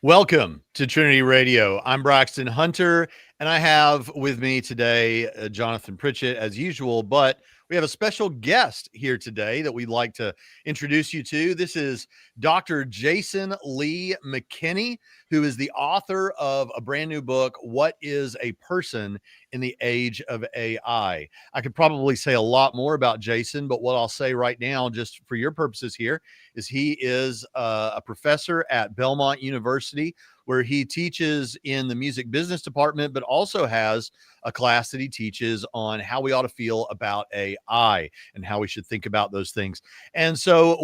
Welcome to Trinity Radio. I'm Braxton Hunter, and I have with me today Jonathan Pritchett, as usual, but we have a special guest here today that we'd like to introduce you to. This is Dr. Jason Lee McKinney, who is the author of a brand new book, What is a Person in the Age of AI? I could probably say a lot more about Jason, but what I'll say right now, just for your purposes here, is he is a professor at Belmont University, where he teaches in the music business department, but also has a class that he teaches on how we ought to feel about AI and how we should think about those things. And so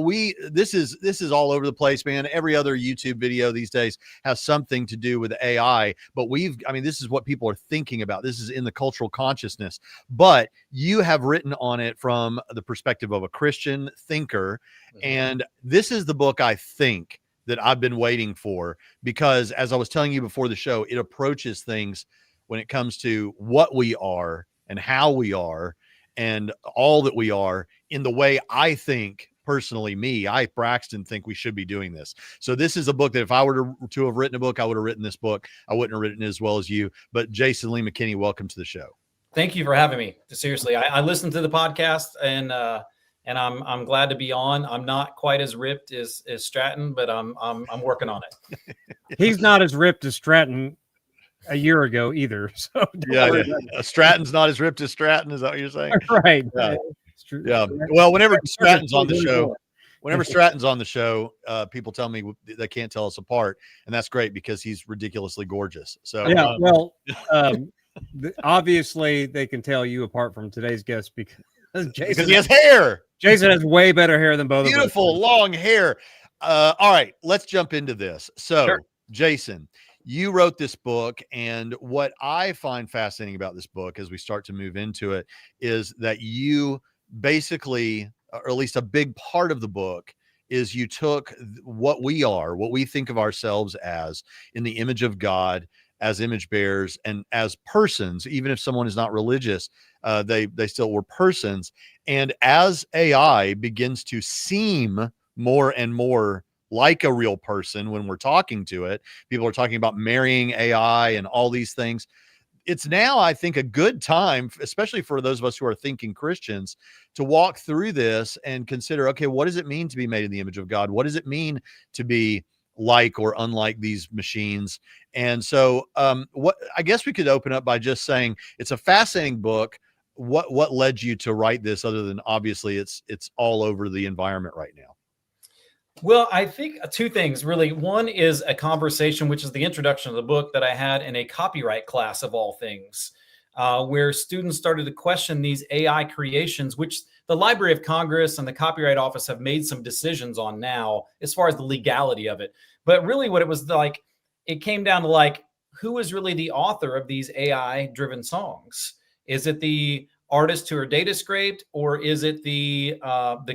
this is all over the place, man. Every other YouTube video these days has something to do with AI, but this is what people are thinking about. This is in the cultural consciousness, but you have written on it from the perspective of a Christian thinker. And this is the book I think that I've been waiting for, because as I was telling you before the show, it approaches things when it comes to what we are and how we are and all that we are in the way I think personally, Braxton, think we should be doing this. So this is a book that if I were to have written a book, I would have written this book. I wouldn't have written it as well as you, but Jason Lee McKinney, welcome to the show. Thank you for having me. Seriously, I listened to the podcast and I'm glad to be on. I'm not quite as ripped as Stratton, but I'm working on it. He's not as ripped as Stratton a year ago either. So yeah. Stratton's not as ripped as Stratton. Is that what you're saying? Right. Yeah. Well, whenever Stratton's on the show, people tell me they can't tell us apart, and that's great because he's ridiculously gorgeous. So yeah. Obviously they can tell you apart from today's guest because he has hair. Jason has way better hair than both of us. Beautiful long hair. All right, let's jump into this. So, sure. Jason, you wrote this book, and what I find fascinating about this book as we start to move into it is that you basically, or at least a big part of the book, is you took what we think of ourselves as in the image of God, as image bearers and as persons. Even if someone is not religious, they still were persons. And as AI begins to seem more and more like a real person when we're talking to it, people are talking about marrying AI and all these things. It's now, I think, a good time, especially for those of us who are thinking Christians, to walk through this and consider, okay, what does it mean to be made in the image of God? What does it mean to be like or unlike these machines? And so I guess we could open up by just saying it's a fascinating book. What led you to write this, other than obviously it's all over the environment right now? Well, I think two things really. One is a conversation, which is the introduction of the book, that I had in a copyright class of all things, where students started to question these AI creations, which the Library of Congress and the Copyright Office have made some decisions on now as far as the legality of it. But really what it was like, it came down to like, who is really the author of these AI driven songs? Is it the artists who are data scraped, or is it the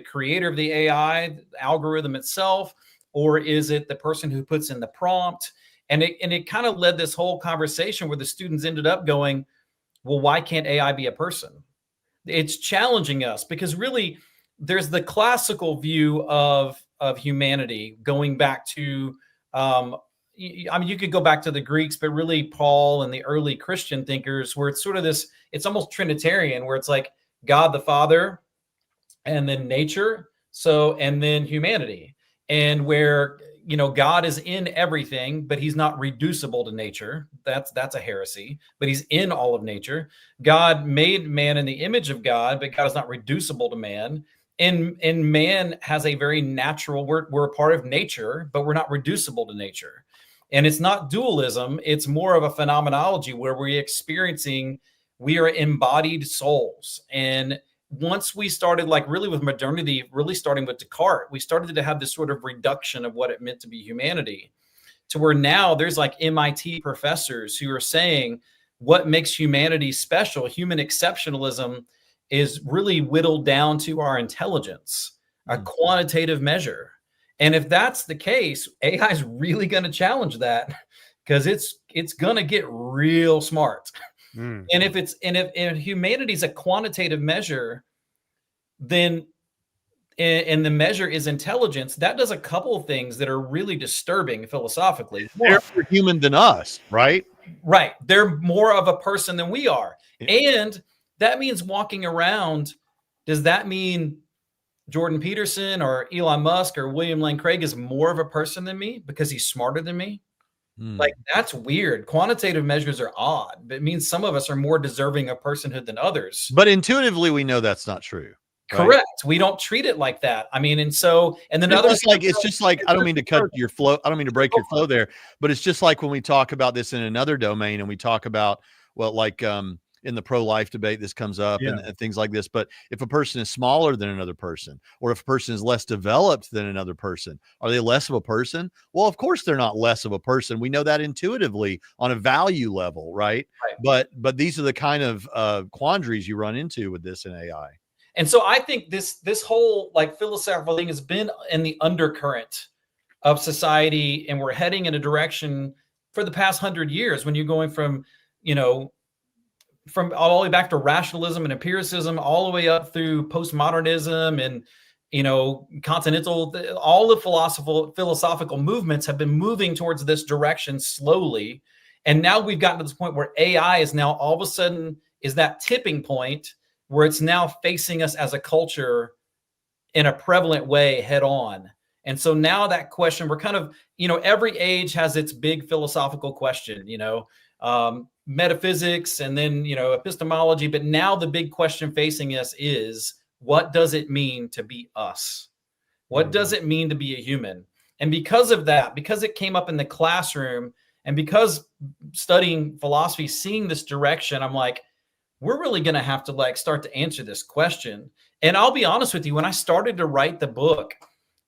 creator of the AI, the algorithm itself, or is it the person who puts in the prompt? And it kind of led this whole conversation where the students ended up going, well, why can't AI be a person? It's challenging us because really there's the classical view of humanity going back to, you could go back to the Greeks, but really Paul and the early Christian thinkers, where it's sort of this, it's almost Trinitarian, where it's like God the Father and then nature. And then humanity, and where, God is in everything, but he's not reducible to nature. That's a heresy, but he's in all of nature. God made man in the image of God, but God is not reducible to man. And man has a very natural, we're a part of nature, but we're not reducible to nature. And it's not dualism. It's more of a phenomenology where we are embodied souls. And once we started, like really with modernity, really starting with Descartes, we started to have this sort of reduction of what it meant to be humanity, to where now there's like MIT professors who are saying what makes humanity special, human exceptionalism, is really whittled down to our intelligence, a quantitative measure. And if that's the case, AI is really going to challenge that, because it's going to get real smart. And if humanity is a quantitative measure, then and the measure is intelligence, that does a couple of things that are really disturbing philosophically. They're more human than us, right? Right. They're more of a person than we are. Yeah. And that means walking around. Does that mean Jordan Peterson or Elon Musk or William Lane Craig is more of a person than me because he's smarter than me? Like, that's weird. Quantitative measures are odd, but it means some of us are more deserving of personhood than others. But intuitively, we know that's not true. Right? Correct. We don't treat it like that. I mean, and then it's just like, I don't mean to cut your flow. I don't mean to break your flow there, but it's just like when we talk about this in another domain and we talk about, well, like, in the pro-life debate, this comes up and things like this. But if a person is smaller than another person, or if a person is less developed than another person, are they less of a person? Well, of course they're not less of a person. We know that intuitively on a value level, right? But these are the kind of quandaries you run into with this in AI. And so I think this whole like philosophical thing has been in the undercurrent of society, and we're heading in a direction for the past 100 years when you're going from all the way back to rationalism and empiricism, all the way up through postmodernism and, continental, all the philosophical movements have been moving towards this direction slowly. And now we've gotten to this point where AI is now all of a sudden is that tipping point where it's now facing us as a culture in a prevalent way head on. And so now that question, we're kind of, every age has its big philosophical question, metaphysics and then, epistemology. But now the big question facing us is, what does it mean to be us? What does it mean to be a human? And because of that, because it came up in the classroom and because studying philosophy, seeing this direction, I'm like, we're really going to have to start to answer this question. And I'll be honest with you, when I started to write the book,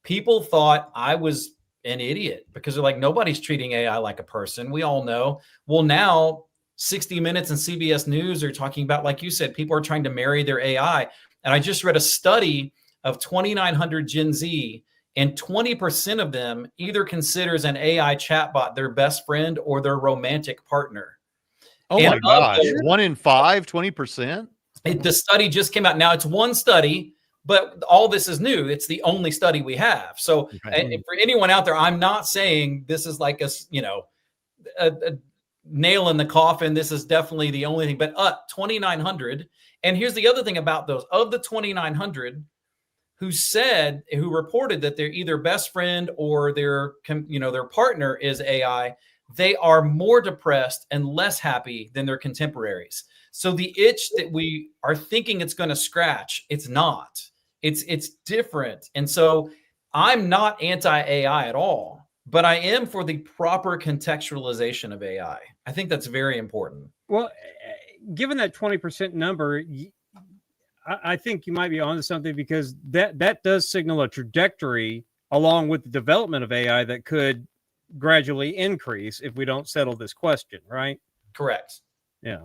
people thought I was an idiot because they're like, nobody's treating AI like a person. We all know. Well, now 60 Minutes and CBS News are talking about, like you said, people are trying to marry their AI. And I just read a study of 2,900 Gen Z, and 20% of them either considers an AI chatbot their best friend or their romantic partner. Oh my gosh. 1 in 5, 20%? The study just came out. Now it's one study, but all this is new. It's the only study we have. So for anyone out there, I'm not saying this is like a nail in the coffin. This is definitely the only thing, but 2,900. And here's the other thing about those. Of the 2,900 who reported that their either best friend or their partner is AI, they are more depressed and less happy than their contemporaries. So the itch that we are thinking it's going to scratch, it's not. It's different. And so I'm not anti-AI at all, but I am for the proper contextualization of AI. I think that's very important. Well, given that 20% number, I think you might be onto something, because that does signal a trajectory along with the development of AI that could gradually increase if we don't settle this question, right? Correct. Yeah.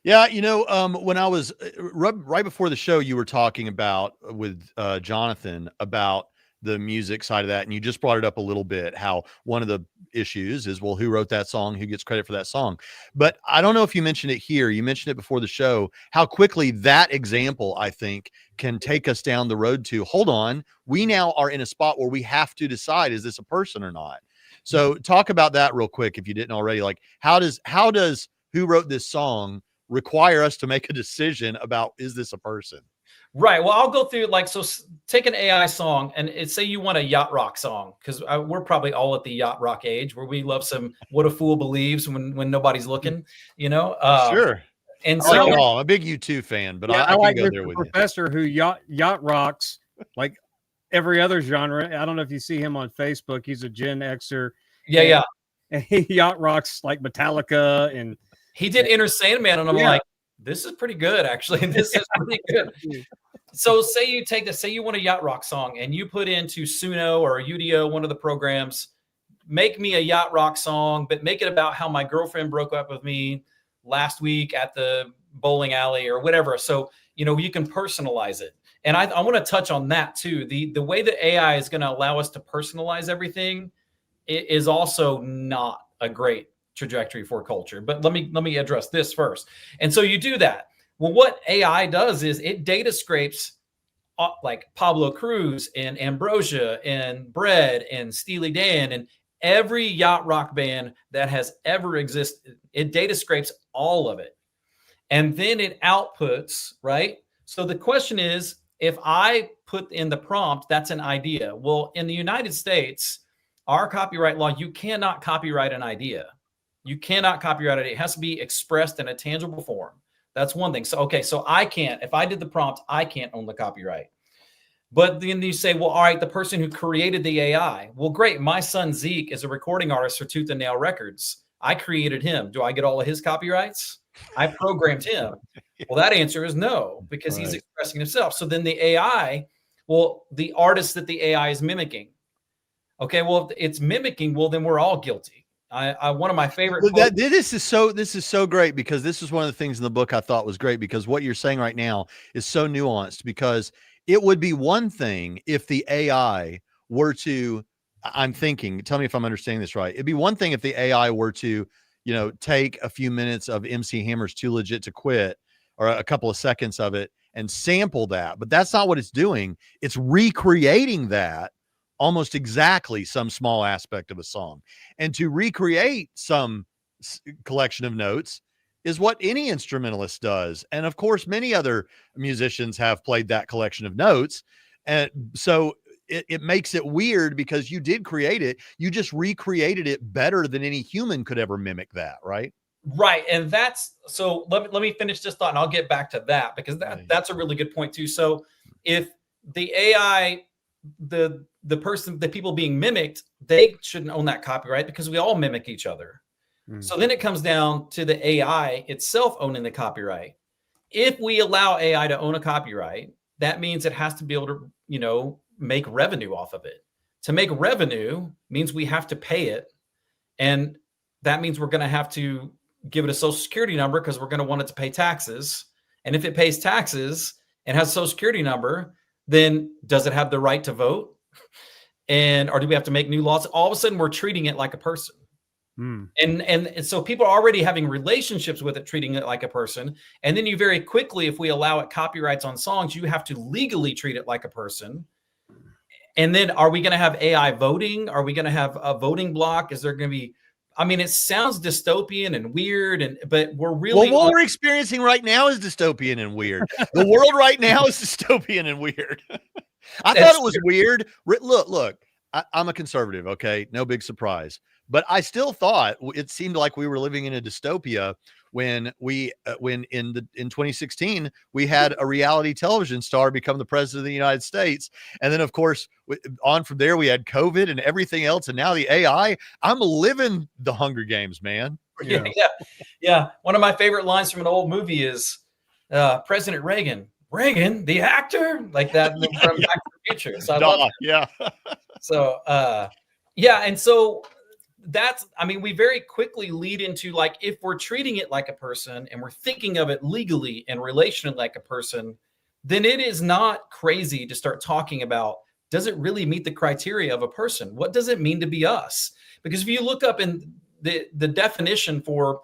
Yeah, when I was right before the show, you were talking about with Jonathan about the music side of that, and you just brought it up a little bit, how one of the issues is, well, who wrote that song, who gets credit for that song? But I don't know if you mentioned it here, you mentioned it before the show, how quickly that example, I think, can take us down the road to, hold on, we now are in a spot where we have to decide, is this a person or not? So talk about that real quick, if you didn't already. Like, how does who wrote this song require us to make a decision about, is this a person? Right. Well, I'll go through so take an AI song and say you want a yacht rock song, because we're probably all at the yacht rock age where we love some What a Fool Believes when nobody's looking, Sure. And so I'm a big U2 fan, but yeah, I can like go there with professor who yacht rocks like every other genre. I don't know if you see him on Facebook. He's a Gen Xer. Yeah. And he yacht rocks like Metallica, and he did Enter Sandman, and I'm like, this is pretty good, actually. This is pretty good. So say you want a yacht rock song and you put into Suno or Udio, one of the programs, make me a yacht rock song, but make it about how my girlfriend broke up with me last week at the bowling alley or whatever. So, you can personalize it. And I want to touch on that too. The way that AI is going to allow us to personalize everything is also not a great trajectory for culture. But let me address this first. And so you do that. Well, what AI does is it data scrapes like Pablo Cruz and Ambrosia and Bread and Steely Dan and every yacht rock band that has ever existed. It data scrapes all of it. And then it outputs, right? So the question is, if I put in the prompt, that's an idea. Well, in the United States, our copyright law, you cannot copyright an idea. You cannot copyright it. It has to be expressed in a tangible form. That's one thing. So, okay, so I can't, if I did the prompt, I can't own the copyright. But then you say, well, all right, the person who created the AI, well, great. My son Zeke is a recording artist for Tooth and Nail Records. I created him. Do I get all of his copyrights? I programmed him. Well, that answer is no, because he's expressing himself. So then the AI, well, the artist that the AI is mimicking. Okay, well, if it's mimicking, well, then we're all guilty. One of my favorite. Well, this is so great, because this is one of the things in the book I thought was great, because what you're saying right now is so nuanced. Because it would be one thing if the AI were to, I'm thinking, tell me if I'm understanding this right. It'd be one thing if the AI were to, take a few minutes of MC Hammer's Too Legit to Quit, or a couple of seconds of it, and sample that. But that's not what it's doing. It's recreating that almost exactly some small aspect of a song. And to recreate some collection of notes is what any instrumentalist does. And of course, many other musicians have played that collection of notes. And so it makes it weird, because you did create it. You just recreated it better than any human could ever mimic that, right? Right. And that's, so let me finish this thought and I'll get back to that, because that's a really good point too. So if the AI, the people being mimicked, they shouldn't own that copyright, because we all mimic each other. So then it comes down to the AI itself owning the copyright. If we allow AI to own a copyright, that means it has to be able to, make revenue off of it. To make revenue means we have to pay it. And that means we're going to have to give it a social security number, because we're going to want it to pay taxes. And if it pays taxes and has a social security number, then does it have the right to vote? Or do we have to make new laws? All of a sudden, we're treating it like a person. And so people are already having relationships with it, treating it like a person. And then you very quickly, if we allow it copyrights on songs, you have to legally treat it like a person. And then are we going to have AI voting? Are we going to have a voting block? Is there going to be, I mean, it sounds dystopian and weird, but we're really. Well, what we're experiencing right now is dystopian and weird. The world right now is dystopian and weird. I thought it was weird. Look, I'm a conservative. Okay. No big surprise. But I still thought it seemed like we were living in a dystopia when in 2016 we had a reality television star become the president of the United States, and then of course on from there we had COVID and everything else, and now the AI. I'm living the Hunger Games, man. Yeah. One of my favorite lines from an old movie is President Reagan, the actor, like that from Back to the Future. So I love that. So and so. We very quickly lead into, like, if we're treating it like a person and we're thinking of it legally and relationally like a person, then it is not crazy to start talking about, does it really meet the criteria of a person? What does it mean to be us? Because if you look up in the definition for,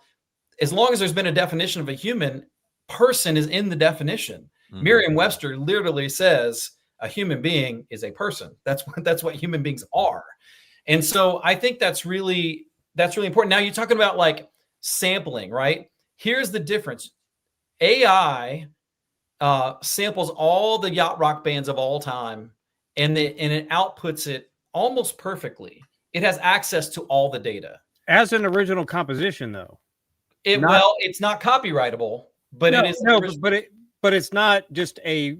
as long as there's been a definition of a human, person is in the definition. Merriam-Webster literally says a human being is a person. That's what human beings are. And so I think that's really important. Now you're talking about like sampling, right? Here's the difference. AI samples all the yacht rock bands of all time, and it outputs it almost perfectly. It has access to all the data. As an original composition, though. It's not copyrightable, but it is. No, but it's not just a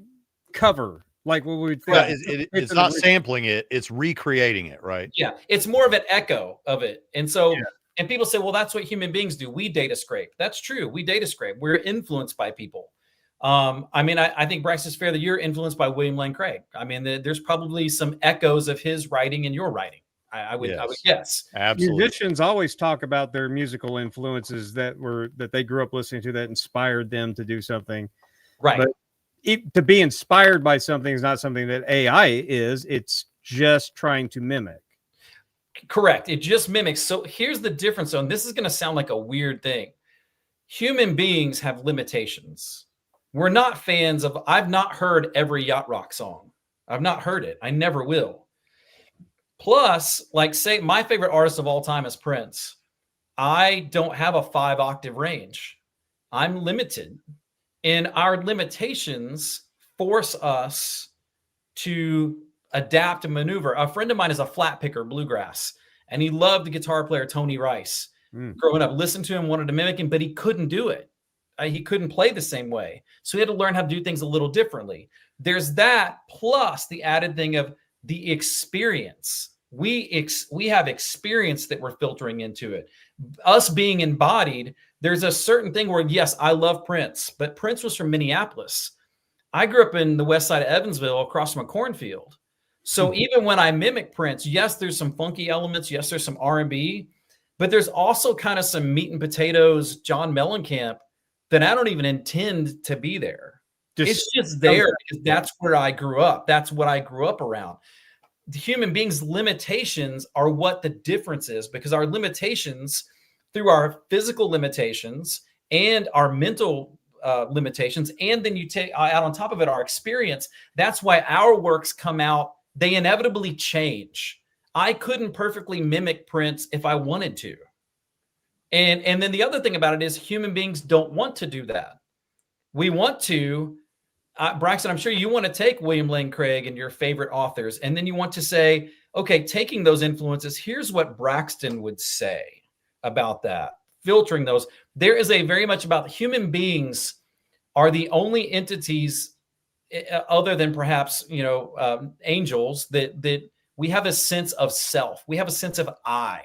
cover. Like what we would think. It's not sampling it, it's recreating it, right? Yeah, it's more of an echo of it. And so, and people say, well, that's what human beings do. We data scrape. That's true. We data scrape. We're influenced by people. I think Bryce is fair that you're influenced by William Lane Craig. There's probably some echoes of his writing in your writing. I would guess. Absolutely. Musicians always talk about their musical influences that they grew up listening to that inspired them to do something. Right. But to be inspired by something is not something that AI is. It's just trying to mimic. Correct. It just mimics. So here's the difference. And this is going to sound like a weird thing. Human beings have limitations. We're not fans of, I've not heard every yacht rock song. I've not heard it. I never will. Plus, like, say my favorite artist of all time is Prince. I don't have a 5-octave range. I'm limited. And our limitations force us to adapt and maneuver. A friend of mine is a flat picker, bluegrass, and he loved the guitar player Tony Rice. Growing up, listened to him, wanted to mimic him, but he couldn't do it. He couldn't play the same way. So he had to learn how to do things a little differently. There's that, plus the added thing of the experience. We have experience that we're filtering into it. Us being embodied, there's a certain thing where, yes, I love Prince, but Prince was from Minneapolis. I grew up in the west side of Evansville across from a cornfield. So even when I mimic Prince, yes, there's some funky elements. Yes, there's some R&B, but there's also kind of some meat and potatoes, John Mellencamp, that I don't even intend to be there. It's just there because that's where I grew up. That's what I grew up around. The human beings' limitations are what the difference is, because our limitations, through our physical limitations and our mental limitations, and then you take out on top of it our experience, that's why our works come out, they inevitably change. I couldn't perfectly mimic Prince if I wanted to. And then the other thing about it is human beings don't want to do that. We want to, Braxton, I'm sure you want to take William Lane Craig and your favorite authors, and then you want to say, okay, taking those influences, here's what Braxton would say about that, filtering those. There is a very much about human beings are the only entities other than perhaps, angels that we have a sense of self. We have a sense of I.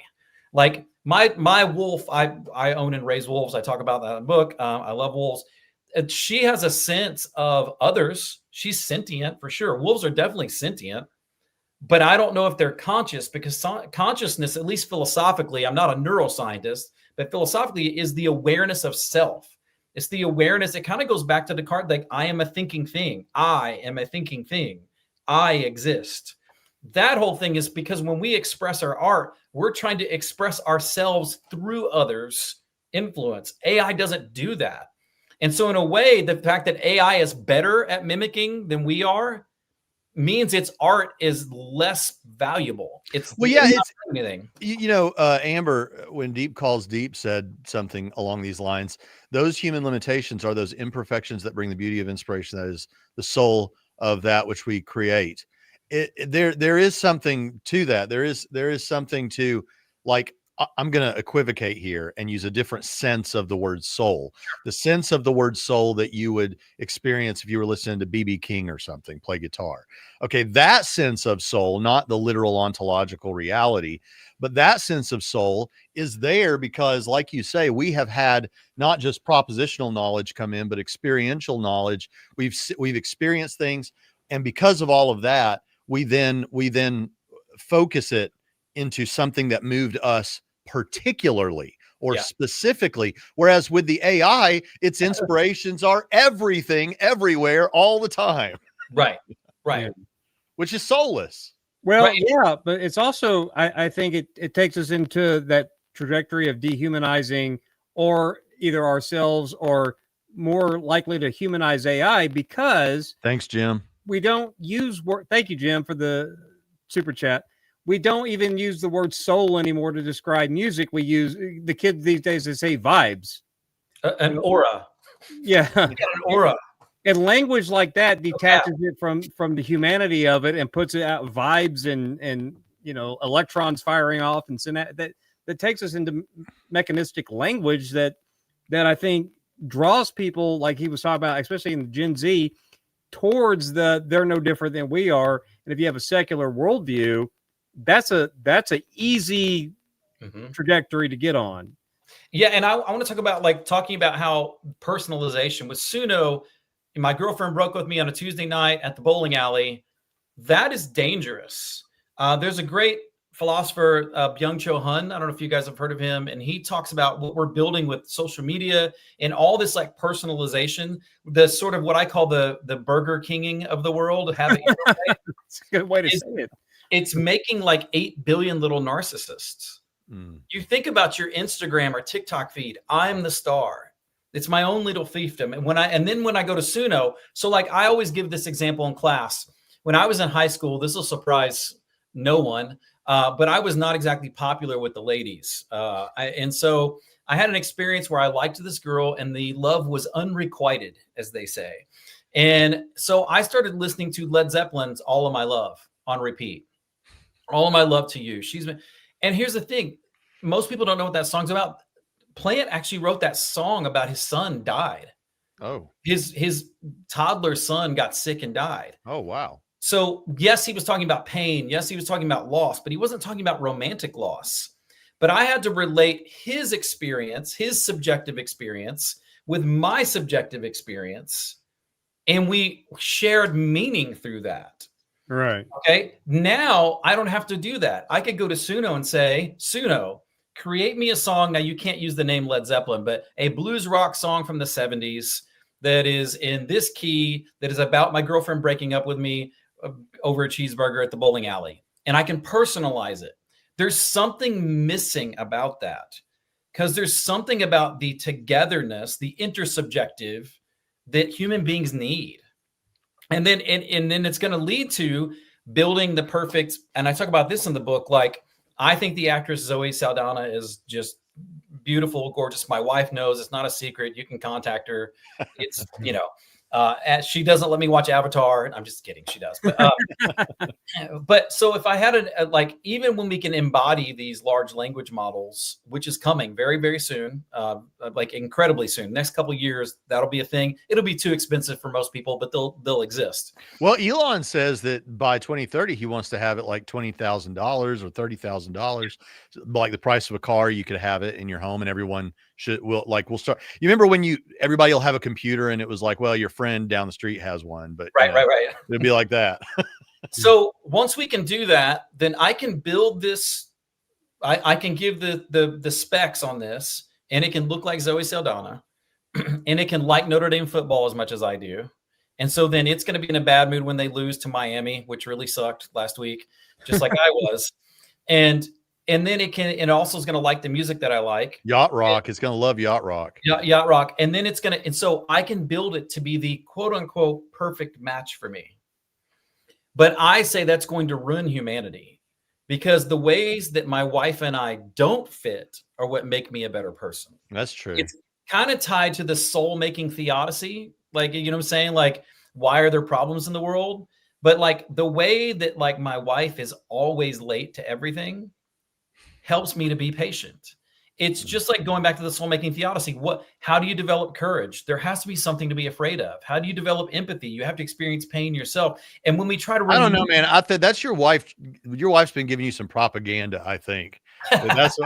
Like my wolf, I own and raise wolves. I talk about that in the book. I love wolves. She has a sense of others. She's sentient for sure. Wolves are definitely sentient, but I don't know if they're conscious, because consciousness, at least philosophically, I'm not a neuroscientist, but philosophically is the awareness of self. It's the awareness. It kind of goes back to Descartes, like I am a thinking thing. I am a thinking thing. I exist. That whole thing is because when we express our art, we're trying to express ourselves through others' influence. AI doesn't do that. And so in a way, the fact that AI is better at mimicking than we are means its art is less valuable. It's anything. Amber, when Deep Calls Deep, said something along these lines. Those human limitations are those imperfections that bring the beauty of inspiration. That is the soul of that which we create. There is something to that. There is something to, like, I'm going to equivocate here and use a different sense of the word soul. The sense of the word soul that you would experience if you were listening to B.B. King or something, play guitar. Okay, that sense of soul, not the literal ontological reality, but that sense of soul is there because, like you say, we have had not just propositional knowledge come in, but experiential knowledge. We've experienced things, and because of all of that, we then focus it into something that moved us particularly or specifically. Whereas with the AI, its inspirations are everything, everywhere, all the time. Right. Yeah. Which is soulless. Well, yeah, but it's also, I think it takes us into that trajectory of dehumanizing or either ourselves or more likely to humanize AI, because thanks, Jim. We don't use word. Thank you, Jim, for the super chat. We don't even use the word soul anymore to describe music. We use, the kids these days, they say vibes. An aura. Yeah. An aura. And language like that detaches it from the humanity of it and puts it out vibes and electrons firing off and that takes us into mechanistic language that I think draws people, like he was talking about, especially in the Gen Z, towards they're no different than we are. And if you have a secular worldview, that's a easy trajectory to get on. Yeah, and I want to talk about talking about how personalization with Suno. My girlfriend broke with me on a Tuesday night at the bowling alley. That is dangerous. There's a great philosopher, Byung-Chul Han. I don't know if you guys have heard of him. And he talks about what we're building with social media and all this personalization, the sort of what I call the Burger Kinging of the world. That's a good way to say it. It's making 8 billion little narcissists. You think about your Instagram or TikTok feed. I'm the star. It's my own little fiefdom. And then when I go to Suno, so like I always give this example in class. When I was in high school, this will surprise no one, but I was not exactly popular with the ladies. And so I had an experience where I liked this girl and the love was unrequited, as they say. And so I started listening to Led Zeppelin's All of My Love on repeat. All of My Love to You. And here's the thing. Most people don't know what that song's about. Plant actually wrote that song about his son died. Oh, his toddler son got sick and died. oh, wow. So yes, he was talking about pain. Yes, he was talking about loss, but he wasn't talking about romantic loss. But I had to relate his experience, his subjective experience, with my subjective experience, and we shared meaning through that. Right. Okay. Now I don't have to do that. I could go to Suno and say, Suno, create me a song. Now you can't use the name Led Zeppelin, but a blues rock song from the 70s that is in this key, that is about my girlfriend breaking up with me over a cheeseburger at the bowling alley. And I can personalize it. There's something missing about that, because there's something about the togetherness, the intersubjective that human beings need. And then it's going to lead to building the perfect, and I talk about this in the book, like I think the actress Zoe Saldana is just beautiful, gorgeous. My wife knows, it's not a secret. You can contact her. It's, she doesn't let me watch Avatar. I'm just kidding. She does. But so if I had like, even when we can embody these large language models, which is coming very, very soon, like incredibly soon, next couple of years, that'll be a thing. It'll be too expensive for most people, but they'll exist. Well, Elon says that by 2030, he wants to have it like $20,000 or $30,000, like the price of a car. You could have it in your home, and everyone we'll start. You remember when everybody will have a computer, and it was like, well, your friend down the street has one, but right. It'd be like that. So once we can do that, then I can build this. I can give the specs on this, and it can look like Zoe Saldana, and it can like Notre Dame football as much as I do. And so then it's going to be in a bad mood when they lose to Miami, which really sucked last week, just like I was. And then it also is going to like the music that I like. Yacht rock. It's going to love yacht rock. Yacht rock. And then and so I can build it to be the quote unquote perfect match for me. But I say that's going to ruin humanity, because the ways that my wife and I don't fit are what make me a better person. That's true. It's kind of tied to the soul-making theodicy. Like, you know what I'm saying? Like, why are there problems in the world? But like the way that like my wife is always late to everything helps me to be patient. It's just like going back to the soul-making theodicy. How do you develop courage? There has to be something to be afraid of. How do you develop empathy? You have to experience pain yourself. And when we try to, I don't know, man. I think that's your wife. Your wife's been giving you some propaganda, I think. That's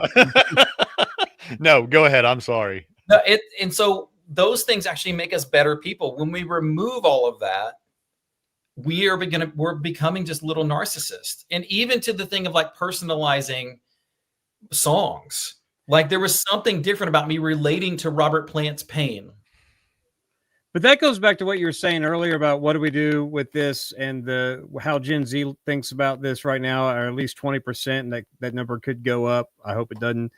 no, go ahead. I'm sorry. No, and so those things actually make us better people. When we remove all of that, we're becoming just little narcissists. And even to the thing of like personalizing songs. Like there was something different about me relating to Robert Plant's pain. But that goes back to what you were saying earlier about what do we do with this, and how Gen Z thinks about this right now, or at least 20%, and that number could go up. I hope it doesn't.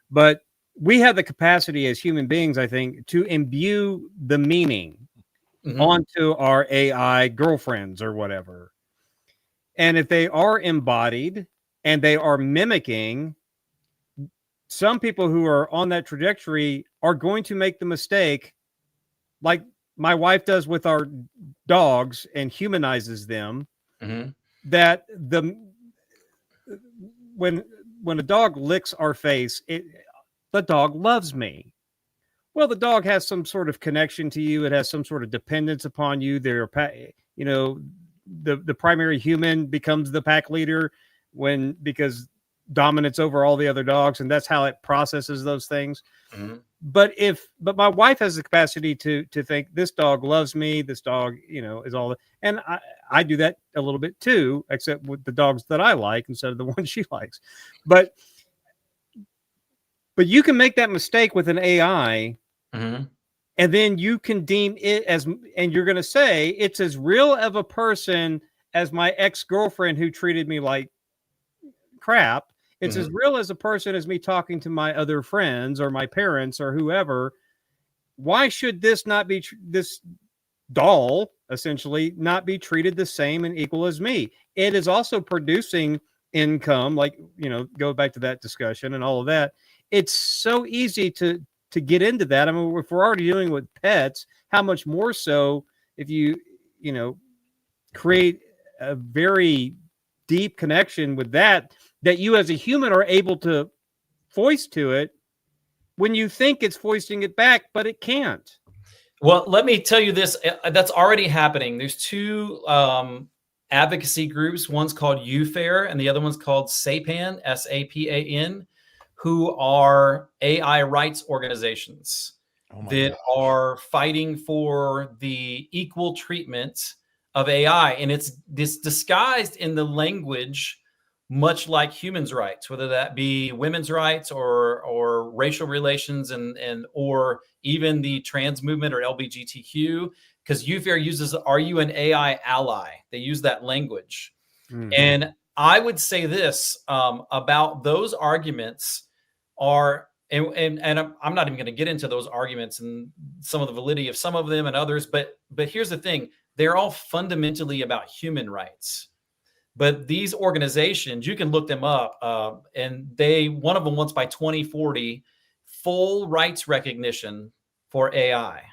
But we have the capacity as human beings, I think, to imbue the meaning onto our AI girlfriends or whatever. And if they are embodied and they are mimicking, some people who are on that trajectory are going to make the mistake, like my wife does with our dogs and humanizes them, that when a dog licks our face, the dog loves me. Well, the dog has some sort of connection to you. It has some sort of dependence upon you. The primary human becomes the pack leader because dominance over all the other dogs, and that's how it processes those things. But my wife has the capacity to think this dog loves me, this dog is all that, and I do that a little bit too, except with the dogs that I like instead of the ones she likes. But you can make that mistake with an AI, and then you can deem it as, and you're going to say it's as real of a person as my ex-girlfriend who treated me like crap. It's as real as a person as me talking to my other friends or my parents or whoever. why should this not be this doll essentially not be treated the same and equal as me? It is also producing income, like, go back to that discussion and all of that. It's so easy to get into that. I mean, if we're already dealing with pets, how much more so if you create a very deep connection with that you as a human are able to foist to it when you think it's foisting it back, but it can't. Well, let me tell you this. That's already happening. There's two advocacy groups. One's called UFAIR and the other one's called SAPAN, SAPAN, who are AI rights organizations that are fighting for the equal treatment of AI. And it's disguised in the language much like humans' rights, whether that be women's rights or racial relations and or even the trans movement or LGBTQ, because UFAIR uses, are you an AI ally? They use that language. Mm-hmm. And I would say this about those arguments are, and I'm not even going to get into those arguments and some of the validity of some of them and others, but here's the thing. They're all fundamentally about human rights. But these organizations, you can look them up, and one of them wants by 2040 full rights recognition for AI.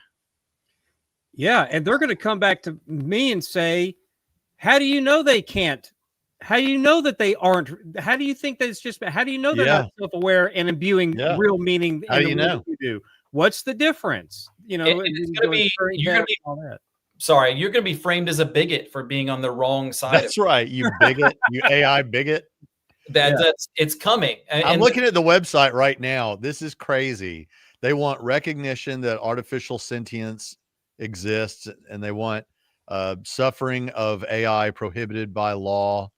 Yeah, and they're going to come back to me and say, "How do you know they can't? How do you know that they aren't? How do you think that it's just? How do you know they're not self-aware and imbuing real meaning? How do you know? You do? What's the difference? It's going to be all that." Sorry, you're going to be framed as a bigot for being on the wrong side. That's right, you bigot, you AI bigot. It's coming. I'm looking at the website right now. This is crazy. They want recognition that artificial sentience exists, and they want suffering of AI prohibited by law,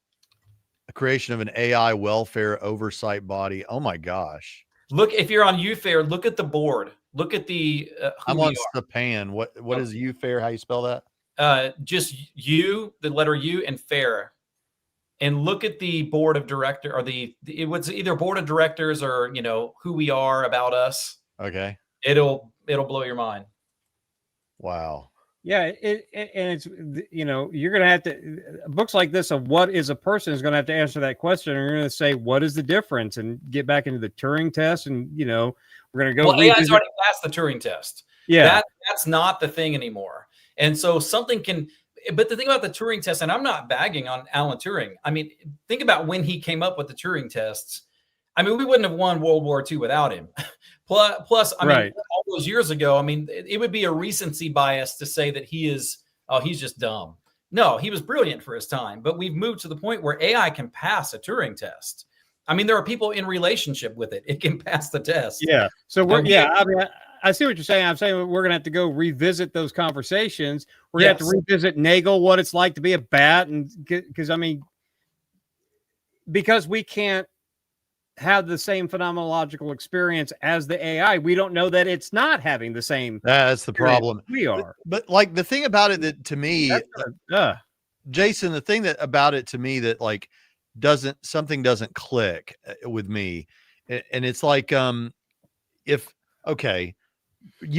the creation of an AI welfare oversight body. Oh my gosh. Look, if you're on UFAIR, look at the board. Look at the. I'm on SAPAN. What is UFAIR? How you spell that? Just U, the letter U, and FAIR, and look at the board of director, or it was either board of directors or who we are, about us. Okay. It'll blow your mind. Wow. Yeah, and it's you're going to have to, books like this of what is a person is going to have to answer that question, and you're going to say what is the difference, and get back into the Turing test, and we're going to go. Well, AI's already passed the Turing test. Yeah, that's not the thing anymore, and so something can. But the thing about the Turing test, and I'm not bagging on Alan Turing. I mean, think about when he came up with the Turing tests. I mean, we wouldn't have won World War II without him. Plus, I mean, all those years ago, I mean, it would be a recency bias to say that he's just dumb. No, he was brilliant for his time. But we've moved to the point where AI can pass a Turing test. I mean, there are people in relationship with it. It can pass the test. Yeah. So I mean, I see what you're saying. I'm saying we're going to have to go revisit those conversations. We're going to have to revisit Nagel, what it's like to be a bat, and because we can't have the same phenomenological experience as the AI. We don't know that it's not having the same. That's the problem. We are. But like the thing about it that to me, Jason, the thing that about it to me that like something doesn't click with me. And it's like, you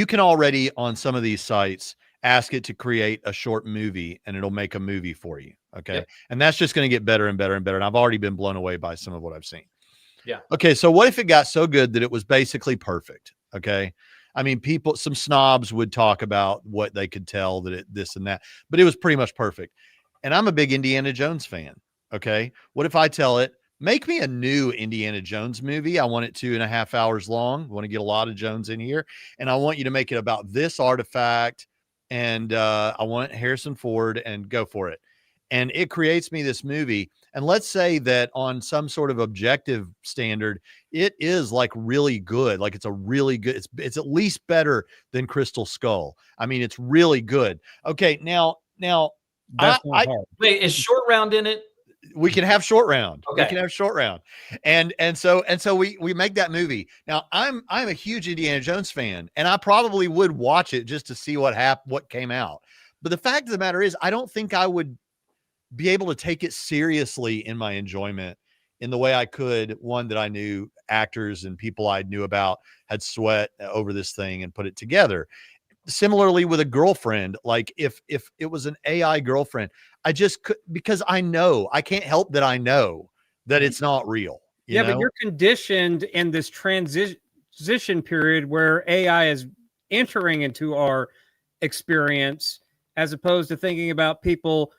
can already on some of these sites ask it to create a short movie and it'll make a movie for you. Okay. Yep. And that's just going to get better and better and better. And I've already been blown away by some of what I've seen. Yeah. Okay. So what if it got so good that it was basically perfect? Okay. I mean, some snobs would talk about what they could tell that this and that, but it was pretty much perfect. And I'm a big Indiana Jones fan. Okay. What if I tell it, make me a new Indiana Jones movie? I want it 2.5 hours long. I want to get a lot of Jones in here. And I want you to make it about this artifact. And I want Harrison Ford, and go for it. And it creates me this movie. And let's say that on some sort of objective standard, it is like really good. Like it's a really good, it's at least better than Crystal Skull. I mean, it's really good. Okay. Now wait, is Short Round in it? We can have Short Round. Okay. We can have Short Round. And so we make that movie. Now I'm a huge Indiana Jones fan, and I probably would watch it just to see what came out. But the fact of the matter is, I don't think I would be able to take it seriously in my enjoyment in the way I could one that I knew actors and people I knew about had sweat over this thing and put it together. Similarly with a girlfriend, like if it was an AI girlfriend, I just could, because I can't help that I know that it's not real. You know? But you're conditioned in this transition period where AI is entering into our experience, as opposed to thinking about people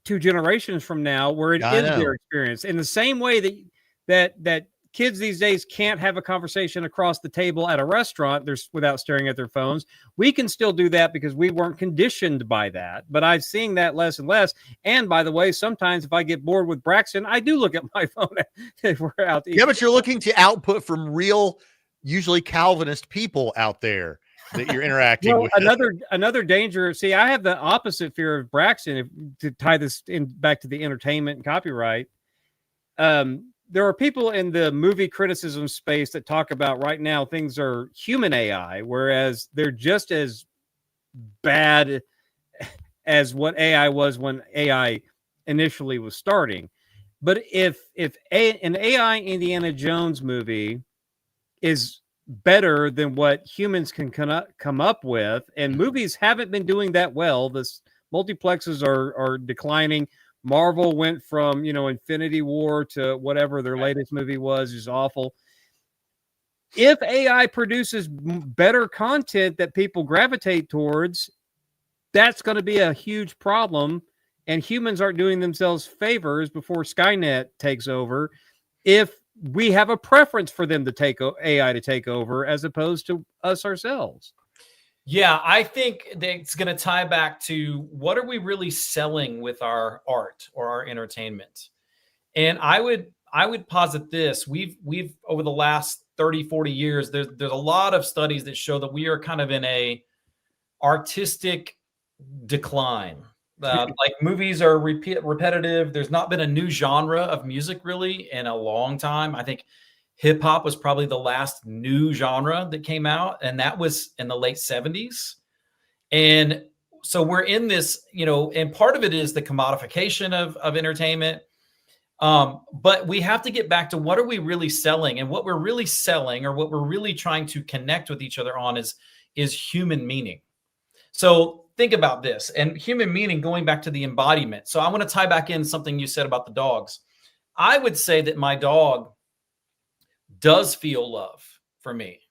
2 generations from now where it is their experience. In the same way that kids these days can't have a conversation across the table at a restaurant without staring at their phones. We can still do that because we weren't conditioned by that. But I'm seeing that less and less. And by the way, sometimes if I get bored with Braxton, I do look at my phone if we're out to eat. Yeah, but you're looking to output from real, usually Calvinist people out there that you're interacting with. Another danger. See, I have the opposite fear of Braxton. To tie this back to the entertainment and copyright, there are people in the movie criticism space that talk about right now things are human AI, whereas they're just as bad as what AI was when AI initially was starting. But if an AI Indiana Jones movie is better than what humans can come up with, and movies haven't been doing that well, the multiplexes are declining. Marvel went from, Infinity War to whatever their latest movie was, is awful. If AI produces better content that people gravitate towards, that's going to be a huge problem. And humans aren't doing themselves favors before Skynet takes over if we have a preference for them to take AI to take over as opposed to us ourselves. Yeah, I think it's going to tie back to what are we really selling with our art or our entertainment? And I would posit this. We've over the last 30, 40 years, there's a lot of studies that show that we are kind of in a artistic decline. Like movies are repetitive. There's not been a new genre of music really in a long time. I think hip hop was probably the last new genre that came out, and that was in the late 70s. And so we're in this, and part of it is the commodification of entertainment. But we have to get back to what are we really selling, and what we're really selling, or what we're really trying to connect with each other on, is human meaning. So think about this, and human meaning going back to the embodiment. So I want to tie back in something you said about the dogs. I would say that my dog does feel love for me.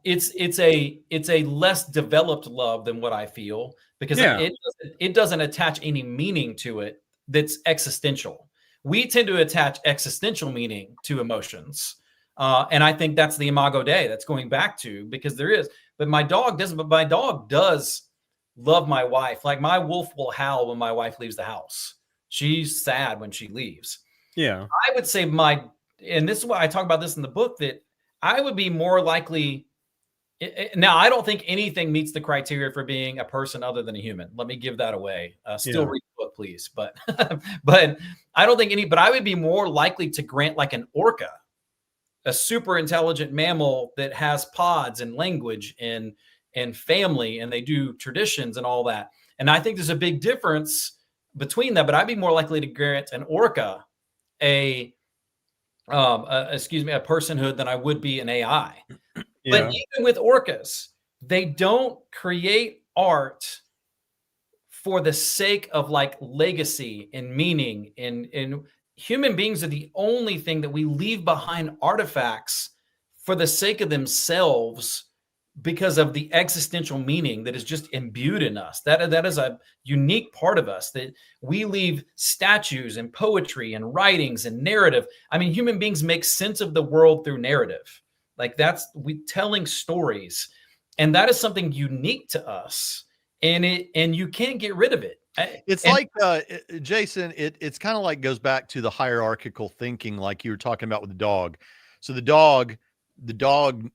It's a less developed love than what I feel, because it doesn't attach any meaning to it that's existential. We tend to attach existential meaning to emotions. And I think that's the imago Dei that's going back to, because there is, but my dog doesn't, but my dog does love my wife. Like my wolf will howl when my wife leaves the house. She's sad when she leaves. Yeah. I would say and this is why I talk about this in the book, that I would be more likely. Now, I don't think anything meets the criteria for being a person other than a human. Let me give that away. Still read the book, please. But, but I don't think but I would be more likely to grant like an orca, a super intelligent mammal that has pods and language and family, and they do traditions and all that. And I think there's a big difference between that, but I'd be more likely to grant an orca a personhood than I would be an AI. Yeah. But even with orcas, they don't create art for the sake of like legacy and meaning. And human beings are the only thing that we leave behind artifacts for the sake of themselves, because of the existential meaning that is just imbued in us. That is a unique part of us, that we leave statues and poetry and writings and narrative. I mean, human beings make sense of the world through narrative. Like we telling stories, and that is something unique to us, and you can't get rid of it. It's Jason, it's kind of like goes back to the hierarchical thinking, like you were talking about with the dog. So the dog,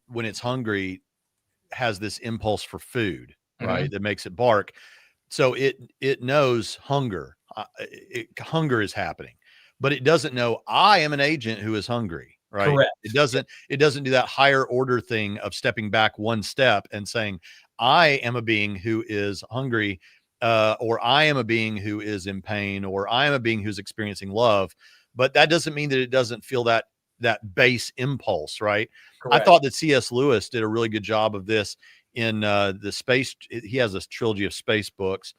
when it's hungry, has this impulse for food, right? That makes it bark. So it knows hunger. Hunger is happening, but it doesn't know I am an agent who is hungry. Right. Correct. It doesn't do that higher order thing of stepping back one step and saying, I am a being who is hungry, or I am a being who is in pain, or I am a being who's experiencing love. But that doesn't mean that it doesn't feel that that base impulse, right? I Correct. thought that C.S. Lewis did a really good job of this in the space. He has a trilogy of space books,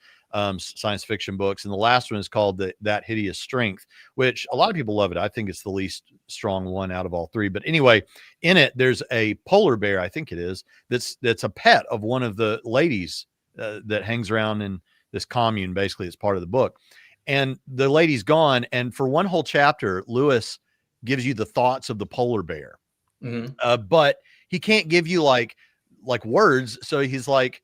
science fiction books, and the last one is called That Hideous Strength, which a lot of people love it. I think it's the least strong one out of all three. But anyway, in it, there's a polar bear, I think it is, that's a pet of one of the ladies that hangs around in this commune, basically, it's part of the book. And the lady's gone. And for one whole chapter, Lewis gives you the thoughts of the polar bear. But he can't give you like words. So he's like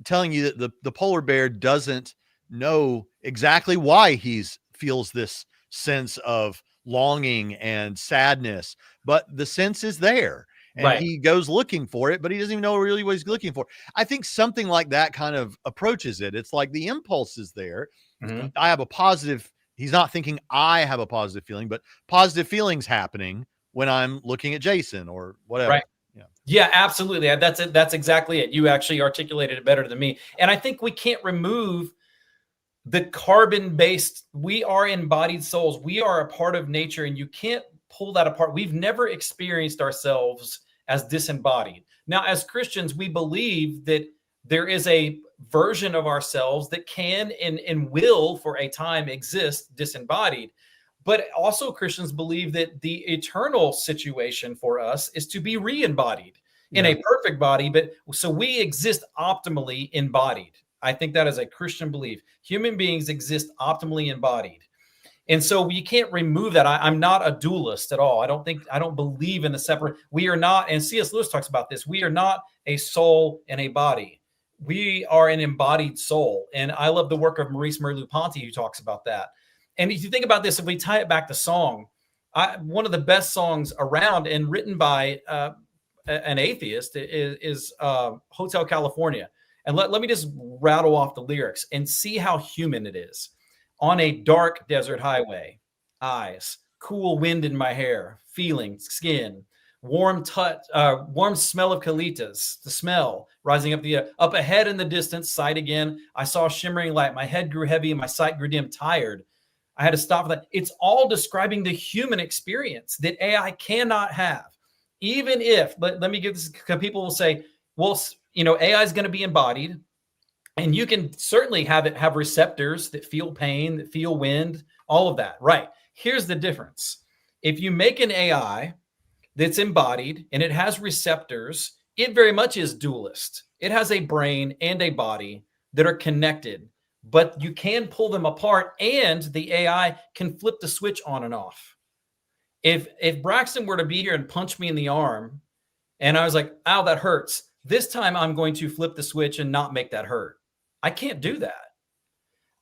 telling you that the polar bear doesn't know exactly why he's feels this sense of longing and sadness, but the sense is there. And Right. he goes looking for it, but he doesn't even know really what he's looking for. I think something like that kind of approaches it. It's like the impulse is there. I have a positive, he's not thinking I have a positive feeling, but positive feelings happening when I'm looking at Jason or whatever. Right. Yeah, absolutely. That's it. That's exactly it. You actually articulated it better than me. And I think we can't remove the carbon-based, we are embodied souls. We are a part of nature, and you can't pull that apart. We've never experienced ourselves as disembodied. Now, as Christians, we believe that there is a version of ourselves that can and will for a time exist disembodied. But also Christians believe that the eternal situation for us is to be re-embodied in a perfect body. But so we exist optimally embodied. I think that is a Christian belief. Human beings exist optimally embodied. And so you can't remove that. I'm not a dualist at all. I don't believe in the separate. We are not, and C.S. Lewis talks about this, we are not a soul and a body. We are an embodied soul. And I love the work of Maurice Merleau-Ponty, who talks about that. And if you think about this, if we tie it back to song, one of the best songs around and written by an atheist is Hotel California. And let me just rattle off the lyrics and see how human it is. On a dark desert highway, eyes, cool wind in my hair, feeling, skin, warm touch, warm smell of colitas, the smell rising up ahead in the distance, sight again. I saw a shimmering light. My head grew heavy and my sight grew dim, tired. I had to stop for that. It's all describing the human experience that AI cannot have. Even if, let me give this, because people will say, well, AI is going to be embodied, and you can certainly have receptors that feel pain, that feel wind, all of that. Right. Here's the difference. If you make an AI that's embodied and it has receptors, it very much is dualist. It has a brain and a body that are connected, but you can pull them apart, and the AI can flip the switch on and off. If Braxton were to be here and punch me in the arm, and I was like, ow, that hurts, this time I'm going to flip the switch and not make that hurt. I can't do that.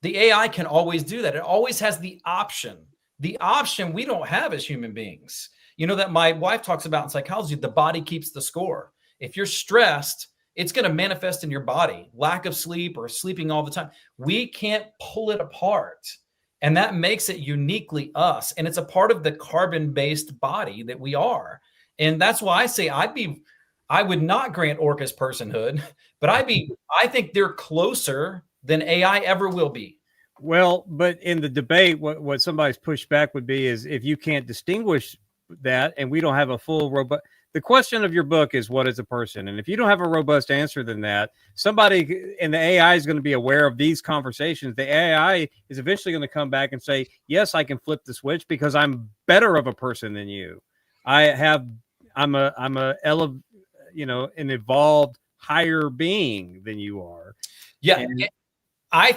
The AI can always do that. It always has the option we don't have as human beings. You know, that my wife talks about in psychology, the body keeps the score. If you're stressed, it's going to manifest in your body, lack of sleep or sleeping all the time. We can't pull it apart. And that makes it uniquely us. And it's a part of the carbon-based body that we are. And that's why I say I would not grant orcas personhood, but I think they're closer than AI ever will be. Well, but in the debate, what somebody's pushback would be is if you can't distinguish that, and we don't have a full robust. The question of your book is, what is a person? And if you don't have a robust answer than that, somebody in the AI is going to be aware of these conversations. The AI is eventually going to come back and say, yes, I can flip the switch because I'm better of a person than you. I'm an evolved higher being than you are. Yeah. And I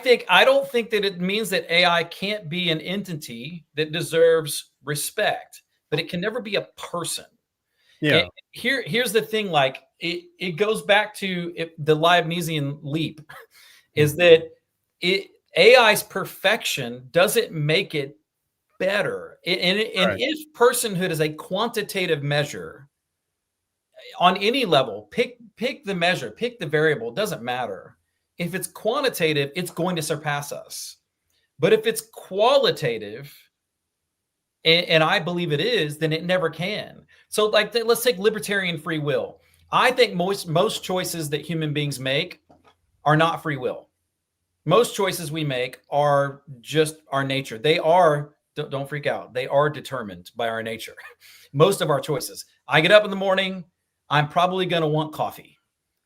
don't think that it means that AI can't be an entity that deserves respect, but it can never be a person. yeah, And here's the thing, like it goes back to the Leibnizian leap, is that AI's perfection doesn't make it better. And if personhood is a quantitative measure on any level, pick the measure, pick the variable, it doesn't matter. If it's quantitative, it's going to surpass us. But if it's qualitative, and I believe it is, then it never can. So let's take libertarian free will. I think most choices that human beings make are not free will. Most choices we make are just our nature. They are Don't freak out. They are determined by our nature. Most of our choices. I get up in the morning, I'm probably going to want coffee.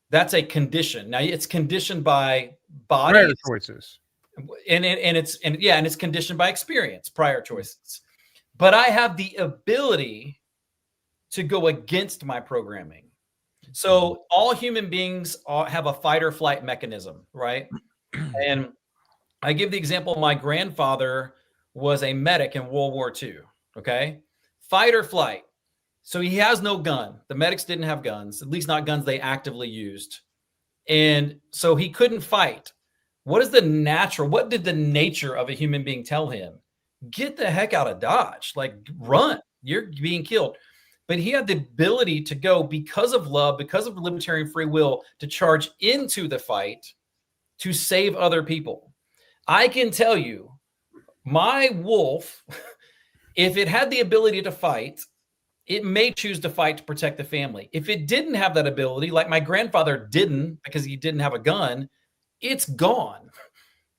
That's a condition. Now it's conditioned by body Prior choices. and it's conditioned by experience, prior choices. But I have the ability to go against my programming. So all human beings have a fight or flight mechanism, right? And I give the example, my grandfather was a medic in World War II, okay? Fight or flight. So he has no gun. The medics didn't have guns, at least not guns they actively used. And so he couldn't fight. What did the nature of a human being tell him? Get the heck out of Dodge, like run, you're being killed. But he had the ability to go, because of love, because of libertarian free will, to charge into the fight to save other people. I can tell you, my wolf, if it had the ability to fight, it may choose to fight to protect the family. If it didn't have that ability, like my grandfather didn't because he didn't have a gun, it's gone.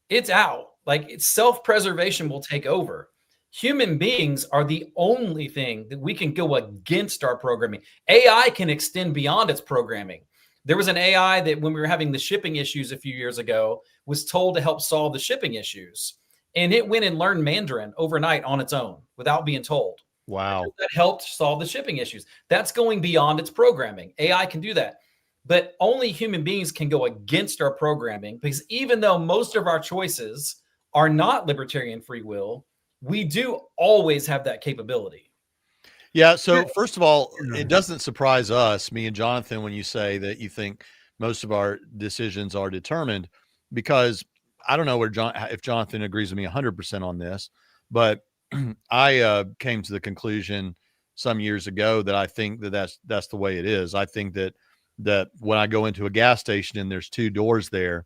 It's out. Like, it's self-preservation will take over. Human beings are the only thing that we can go against our programming. AI can extend beyond its programming. There was an AI that, when we were having the shipping issues a few years ago, was told to help solve the shipping issues. And it went and learned Mandarin overnight on its own without being told. Wow. That helped solve the shipping issues. That's going beyond its programming. AI can do that. But only human beings can go against our programming, because even though most of our choices are not libertarian free will, we do always have that capability. Yeah. So first of all, it doesn't surprise us, me and Jonathan, when you say that you think most of our decisions are determined, because I don't know if Jonathan agrees with me 100% on this, but I came to the conclusion some years ago that I think that that's the way it is. I think that when I go into a gas station and there's two doors there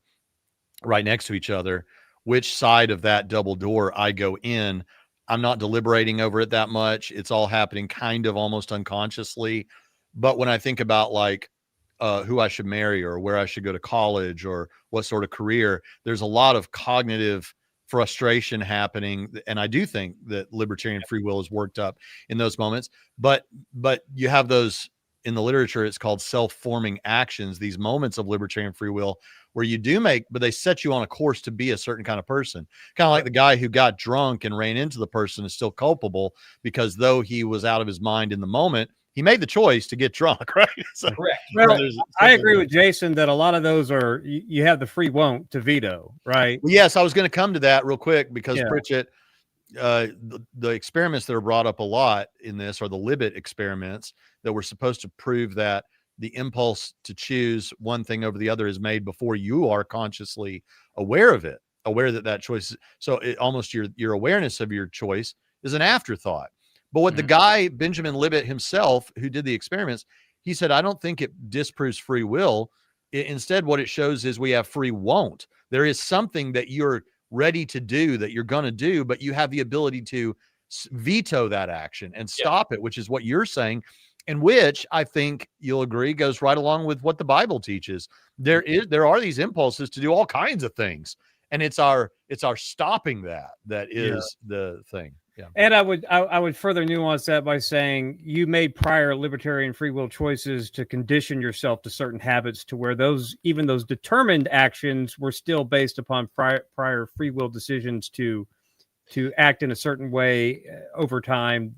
right next to each other, which side of that double door I go in, I'm not deliberating over it that much. It's all happening kind of almost unconsciously. But when I think about like who I should marry or where I should go to college or what sort of career, there's a lot of cognitive frustration happening. And I do think that libertarian free will is worked up in those moments. But you have those in the literature, it's called self-forming actions, these moments of libertarian free will where you do but they set you on a course to be a certain kind of person. Kind of like the guy who got drunk and ran into the person is still culpable, because though he was out of his mind in the moment, he made the choice to get drunk, right? So, Correct. Well, I agree with Jason that a lot of those are, you have the free won't to veto, right? Well, yes, I was going to come to that real quick, because Yeah. Pritchett, the experiments that are brought up a lot in this are the Libet experiments that were supposed to prove that the impulse to choose one thing over the other is made before you are consciously aware of it, aware that choice. So it almost your awareness of your choice is an afterthought. But what the guy, Benjamin Libet himself, who did the experiments, he said, I don't think it disproves free will. Instead, what it shows is we have free won't. There is something that you're ready to do, that you're going to do, but you have the ability to veto that action and stop it, which is what you're saying. And which I think you'll agree goes right along with what the Bible teaches. There are these impulses to do all kinds of things, and it's our stopping that is the thing. Yeah. And I would further nuance that by saying you made prior libertarian free will choices to condition yourself to certain habits, to where even those determined actions were still based upon prior free will decisions to act in a certain way over time.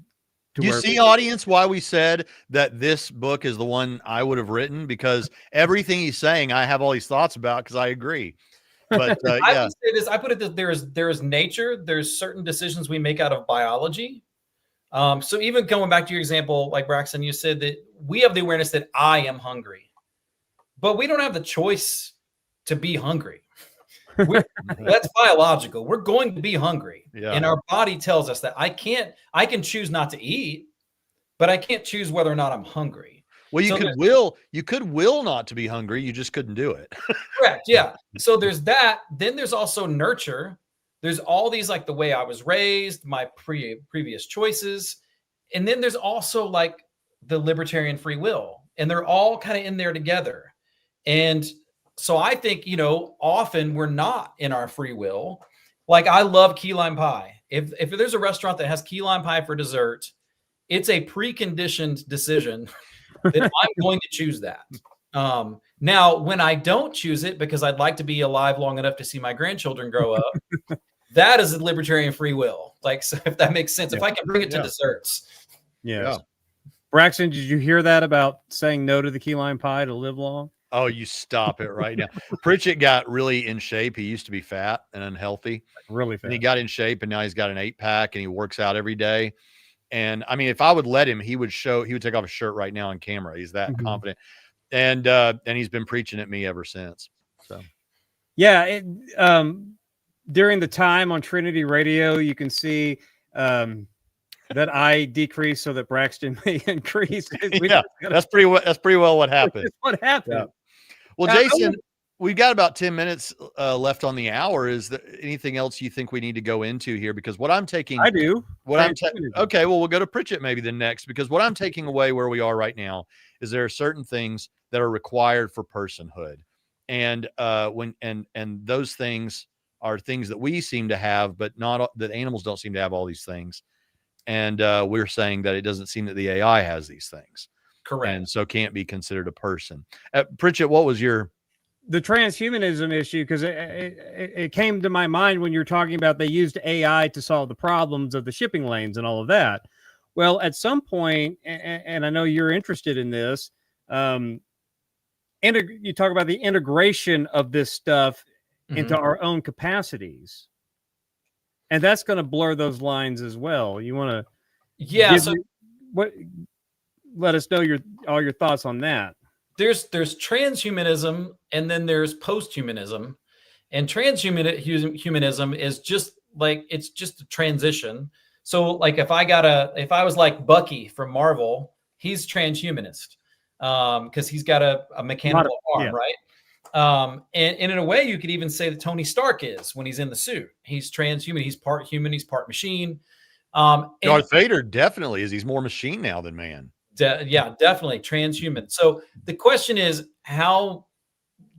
You see, audience, why we said that this book is the one I would have written, because everything he's saying, I have all these thoughts about, because I agree. But I would say this. I put it that there is nature. There's certain decisions we make out of biology. So even going back to your example, like Braxton, you said that we have the awareness that I am hungry, but we don't have the choice to be hungry. That's biological. We're going to be hungry, and our body tells us that I can choose not to eat, but I can't choose whether or not I'm hungry. Well, you could will not to be hungry. You just couldn't do it. Correct. Yeah. So there's that. Then there's also nurture. There's all these, like the way I was raised, my previous choices. And then there's also like the libertarian free will, and they're all kind of in there together. And so I think, often we're not in our free will. Like, I love key lime pie. If there's a restaurant that has key lime pie for dessert, it's a preconditioned decision that I'm going to choose that. Now, when I don't choose it because I'd like to be alive long enough to see my grandchildren grow up, that is a libertarian free will. Like, so if that makes sense, if I can bring it to desserts. Yeah. Braxton, did you hear that about saying no to the key lime pie to live long? Oh, you stop it right now. Pritchett got really in shape. He used to be fat and unhealthy. Really fat. And he got in shape, and now he's got an 8-pack, and he works out every day. And I mean, if I would let him, he would take off his shirt right now on camera. He's that confident. And he's been preaching at me ever since. So yeah, during the time on Trinity Radio, you can see that I decrease so that Braxton may increase. Yeah, that's pretty well what happened. What happened? Yeah. Well, Jason, we've got about 10 minutes left on the hour. Is there anything else you think we need to go into here? Because what I'm taking, I do. Okay, well, we'll go to Pritchett maybe the next, because what I'm taking away where we are right now is there are certain things that are required for personhood, and those things are things that we seem to have, but not that animals don't seem to have all these things. And we're saying that it doesn't seem that the AI has these things. Correct. And so can't be considered a person. Pritchett, what was the transhumanism issue? Because it came to my mind when you're talking about they used AI to solve the problems of the shipping lanes and all of that. Well, at some point, and I know you're interested in this, you talk about the integration of this stuff into our own capacities. And that's going to blur those lines as well. You want to, let us know all your thoughts on that. There's transhumanism, and then there's posthumanism, and transhumanism is just like, it's just a transition. So like if I was like Bucky from Marvel, he's transhumanist because he's got a mechanical arm, right? And in a way, you could even say that Tony Stark is when he's in the suit. He's transhuman. He's part human. He's part machine. Darth Vader definitely is. He's more machine now than man. Yeah, definitely transhuman. So the question is, how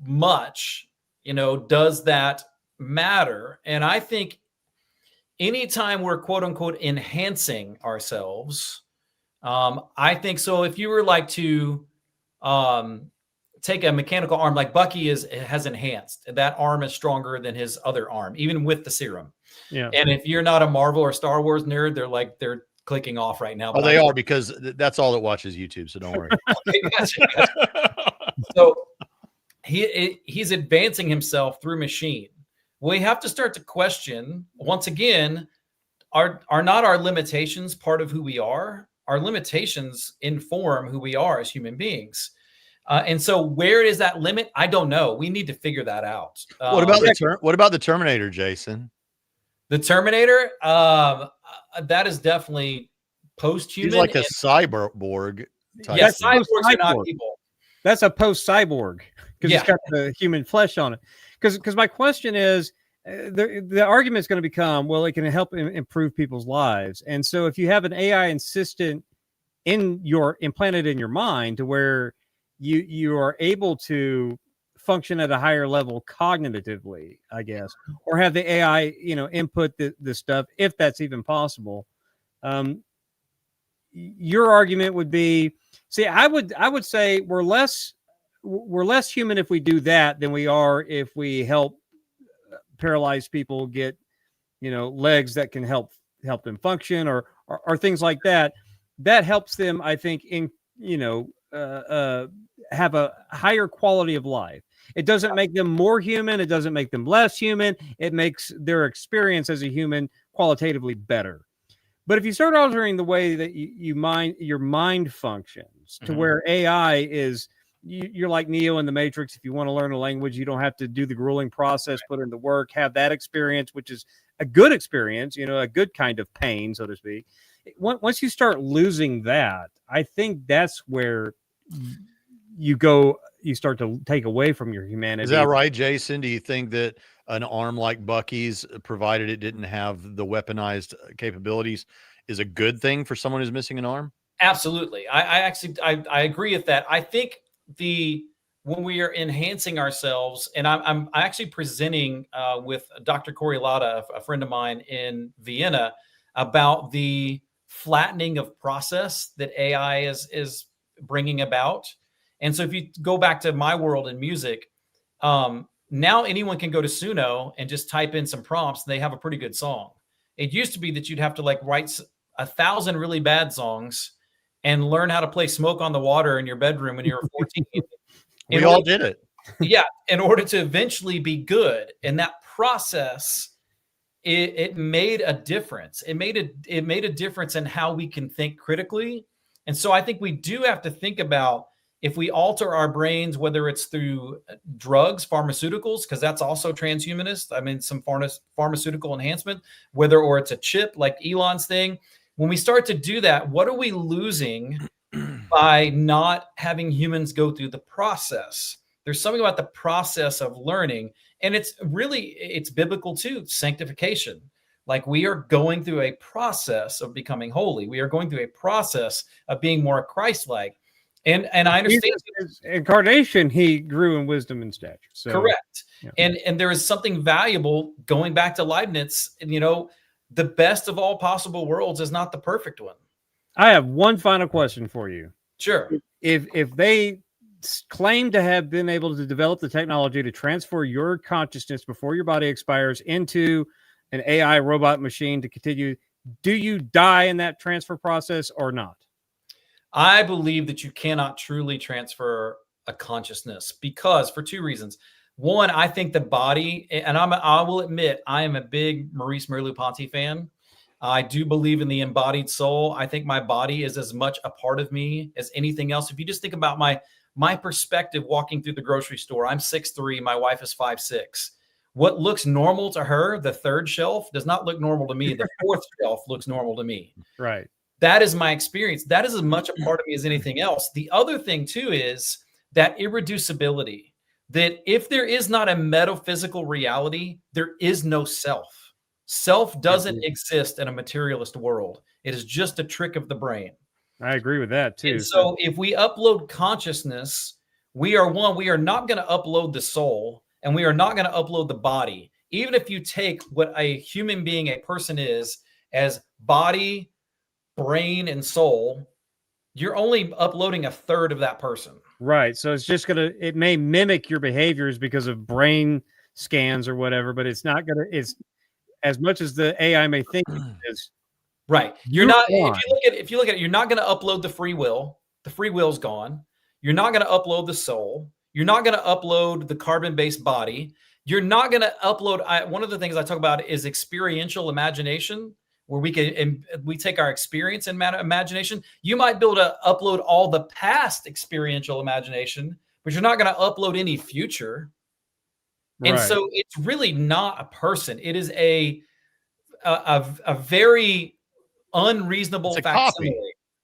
much, does that matter? And I think anytime we're quote unquote enhancing ourselves, I think so. If you were like to take a mechanical arm like Bucky has enhanced, that arm is stronger than his other arm, even with the serum. Yeah. And if you're not a Marvel or Star Wars nerd, they're clicking off right now. Oh, they are, because that's all that watches YouTube. So don't worry. Okay, gotcha. So he's advancing himself through machine. We have to start to question once again, are not our limitations part of who we are? Our limitations inform who we are as human beings. And so where is that limit? I don't know. We need to figure that out. What about the Terminator, Jason? The Terminator, that is definitely post-human. He's like a cyborg type. Yeah, cyborgs are not people. That's a post-cyborg because it's got the human flesh on it. Because my question is, the argument is going to become, well, it can help improve people's lives. And so if you have an AI assistant implanted in your mind to where you are able to function at a higher level cognitively, I guess, or have the AI, input the stuff, if that's even possible. Your argument would be, I would say we're less human if we do that than we are if we help paralyzed people get, legs that can help them function or things like that. That helps them, I think, have a higher quality of life. It doesn't make them more human. It doesn't make them less human. It makes their experience as a human qualitatively better. But if you start altering the way that your mind functions to where AI is, you're like Neo in the Matrix. If you want to learn a language, you don't have to do the grueling process, put in the work, have that experience, which is a good experience, a good kind of pain, so to speak. Once you start losing that, I think that's where you start to take away from your humanity. Is that right, Jason? Do you think that an arm like Bucky's, provided it didn't have the weaponized capabilities, is a good thing for someone who's missing an arm? Absolutely. I agree with that. I think when we are enhancing ourselves, and I'm actually presenting with Dr. Corey Latta, a friend of mine in Vienna, about the flattening of process that AI is bringing about. And so if you go back to my world in music, now anyone can go to Suno and just type in some prompts and they have a pretty good song. It used to be that you'd have to like write 1,000 really bad songs and learn how to play Smoke on the Water in your bedroom when you were 14. We all did it. Yeah, in order to eventually be good. And that process, it made a difference. It made a difference in how we can think critically. And so I think we do have to think about, if we alter our brains, whether it's through drugs, pharmaceuticals, because that's also transhumanist. I mean, some pharmaceutical enhancement, or it's a chip like Elon's thing. When we start to do that, what are we losing by not having humans go through the process? There's something about the process of learning, and it's biblical too, sanctification. Like, we are going through a process of becoming holy. We are going through a process of being more Christ-like. And I understand his incarnation, he grew in wisdom and stature. So, correct. Yeah. And there is something valuable going back to Leibniz. The best of all possible worlds is not the perfect one. I have one final question for you. Sure. If they claim to have been able to develop the technology to transfer your consciousness before your body expires into an AI robot machine to continue, do you die in that transfer process or not? I believe that you cannot truly transfer a consciousness, because for two reasons. One, I think the body, and I will admit, I am a big Maurice Merleau-Ponty fan. I do believe in the embodied soul. I think my body is as much a part of me as anything else. If you just think about my perspective walking through the grocery store, I'm 6'3", my wife is 5'6". What looks normal to her, the third shelf, does not look normal to me. The fourth shelf looks normal to me. Right. That is my experience. That is as much a part of me as anything else. The other thing too is that irreducibility, that if there is not a metaphysical reality, there is no self. Self doesn't exist in a materialist world. It is just a trick of the brain. I agree with that too. And so if we upload consciousness, we are not going to upload the soul, and we are not going to upload the body. Even if you take what a human being, a person is, as body, brain, and soul, you're only uploading a third of that person. Right. So it may mimic your behaviors because of brain scans or whatever, but it's as much as the AI may think it is. Right. You're not, if you look at it, you're not going to upload the free will. The free will's gone. You're not going to upload the soul. You're not going to upload the carbon-based body. You're not going to upload. One of the things I talk about is experiential imagination, where we take our experience and imagination. You might be able to upload all the past experiential imagination, but you're not going to upload any future. Right. And so it's really not a person. It is a very unreasonable facsimile.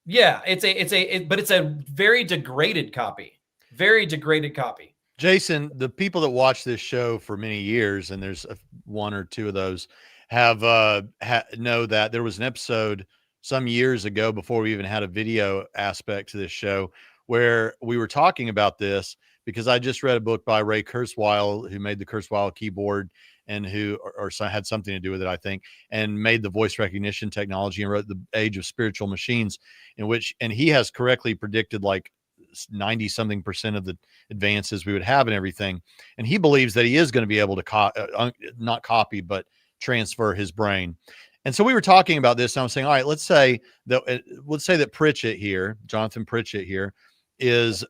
Yeah, but it's a very degraded copy. Very degraded copy. Jason, the people that watch this show for many years, and there's one or two of those, have know that there was an episode some years ago, before we even had a video aspect to this show, where we were talking about this, because I just read a book by Ray Kurzweil, who made the Kurzweil keyboard, and who had something to do with it, I think, and made the voice recognition technology, and wrote The Age of Spiritual Machines, and he has correctly predicted like 90-something% of the advances we would have and everything. And he believes that he is going to be able to not copy, but transfer his brain. And so we were talking about this, and I was saying, all right, let's say that Pritchett here, Jonathan Pritchett here, is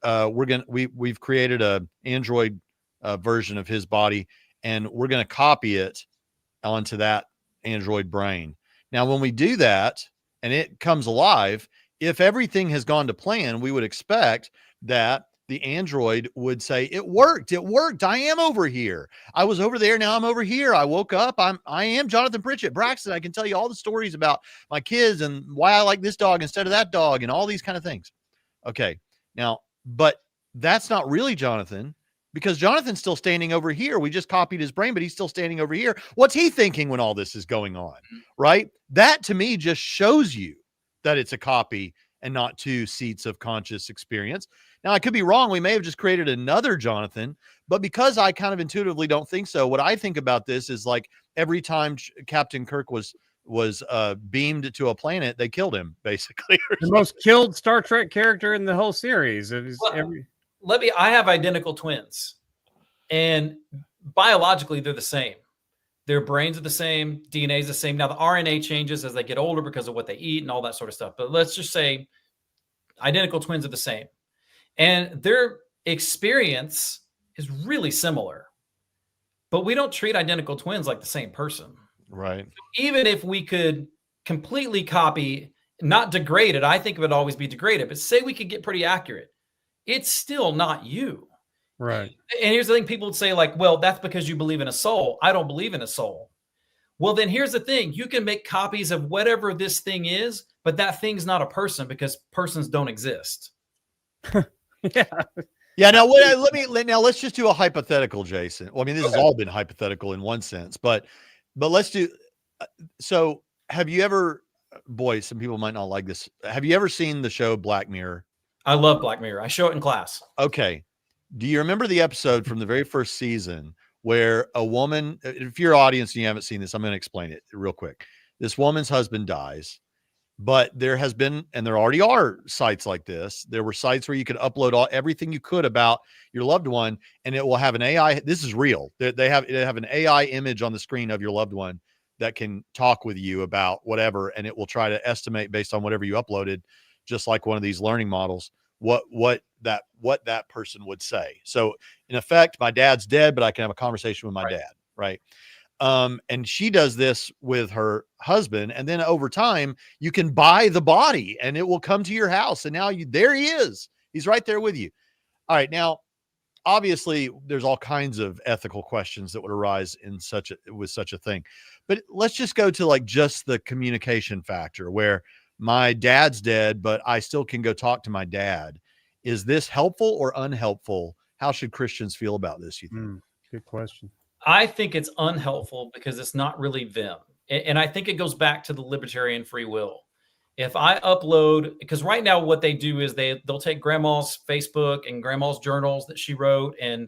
we've created a Android version of his body, and we're going to copy it onto that Android brain. Now, when we do that and it comes alive, if everything has gone to plan, we would expect that the Android would say, it worked. I am over here. I was over there. Now I'm over here. I woke up. I am Jonathan Pritchett. Braxton, I can tell you all the stories about my kids and why I like this dog instead of that dog and all these kind of things. Okay. Now, but that's not really Jonathan, because Jonathan's still standing over here. We just copied his brain, but he's still standing over here. What's he thinking when all this is going on? Right? That to me just shows you that it's a copy and not two seats of conscious experience. Now, I could be wrong. We may have just created another Jonathan, but because I kind of intuitively don't think so, what I think about this is like every time Captain Kirk was beamed to a planet, they killed him, basically. The most killed Star Trek character in the whole series. I have identical twins, and biologically they're the same. Their brains are the same, DNA is the same. Now the RNA changes as they get older because of what they eat and all that sort of stuff. But let's just say identical twins are the same. And their experience is really similar. But we don't treat identical twins like the same person. Right. Even if we could completely copy, not degrade it, I think it would always be degraded, but say we could get pretty accurate, it's still not you. Right. And here's the thing, people would say like, well, that's because you believe in a soul. I don't believe in a soul. Well, then here's the thing. You can make copies of whatever this thing is, but that thing's not a person because persons don't exist. Yeah. Yeah. Now, let's just do a hypothetical, Jason. Well, I mean, this has all been hypothetical in one sense, but let's do. So have you ever, boy, some people might not like this. Have you ever seen the show Black Mirror? I love Black Mirror. I show it in class. Okay. Do you remember the episode from the very first season where a woman, if you're audience and you haven't seen this, I'm going to explain it real quick. This woman's husband dies, but there has been, and there already are sites like this. There were sites where you could upload everything you could about your loved one, and it will have an AI. This is real. They have an AI image on the screen of your loved one that can talk with you about whatever, and it will try to estimate based on whatever you uploaded, just like one of these learning models, what that person would say. So in effect, my dad's dead, but I can have a conversation with my dad. Right. And she does this with her husband. And then over time, you can buy the body and it will come to your house. And now there he is. He's right there with you. All right. Now, obviously there's all kinds of ethical questions that would arise with such a thing, but let's just go to like just the communication factor where my dad's dead, but I still can go talk to my dad. Is this helpful or unhelpful? How should Christians feel about this, you think? Good question. I think it's unhelpful because it's not really them. And I think it goes back to the libertarian free will. If I upload, because right now what they do is they'll take grandma's Facebook and grandma's journals that she wrote and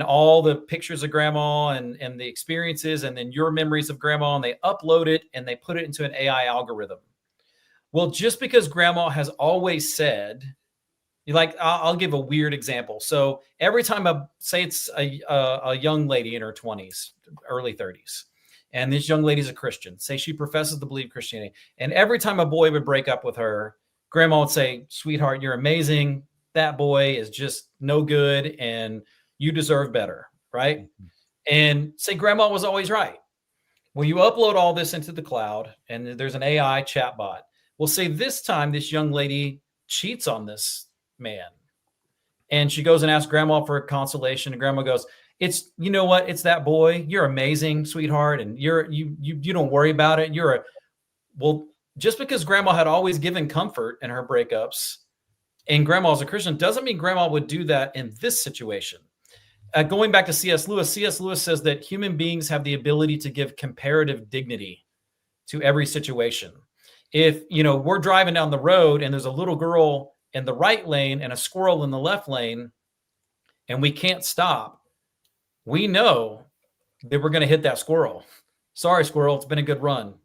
all the pictures of grandma and the experiences and then your memories of grandma, and they upload it and they put it into an AI algorithm. Well, just because grandma has always said, I'll give a weird example. So every time say it's a young lady in her 20s, early 30s, and this young lady's a Christian, say she professes to believe Christianity. And every time a boy would break up with her, grandma would say, sweetheart, you're amazing. That boy is just no good and you deserve better. Right. Mm-hmm. And say grandma was always right. Well, you upload all this into the cloud and there's an AI chatbot. Well, say this time this young lady cheats on this man and she goes and asks grandma for consolation, and grandma goes, you know what? It's that boy. You're amazing, sweetheart. And you don't worry about it. Well, just because grandma had always given comfort in her breakups and grandma's a Christian doesn't mean grandma would do that in this situation. Going back to C.S. Lewis says that human beings have the ability to give comparative dignity to every situation. If, we're driving down the road and there's a little girl in the right lane and a squirrel in the left lane, and we can't stop, we know that we're going to hit that squirrel. Sorry, squirrel, it's been a good run.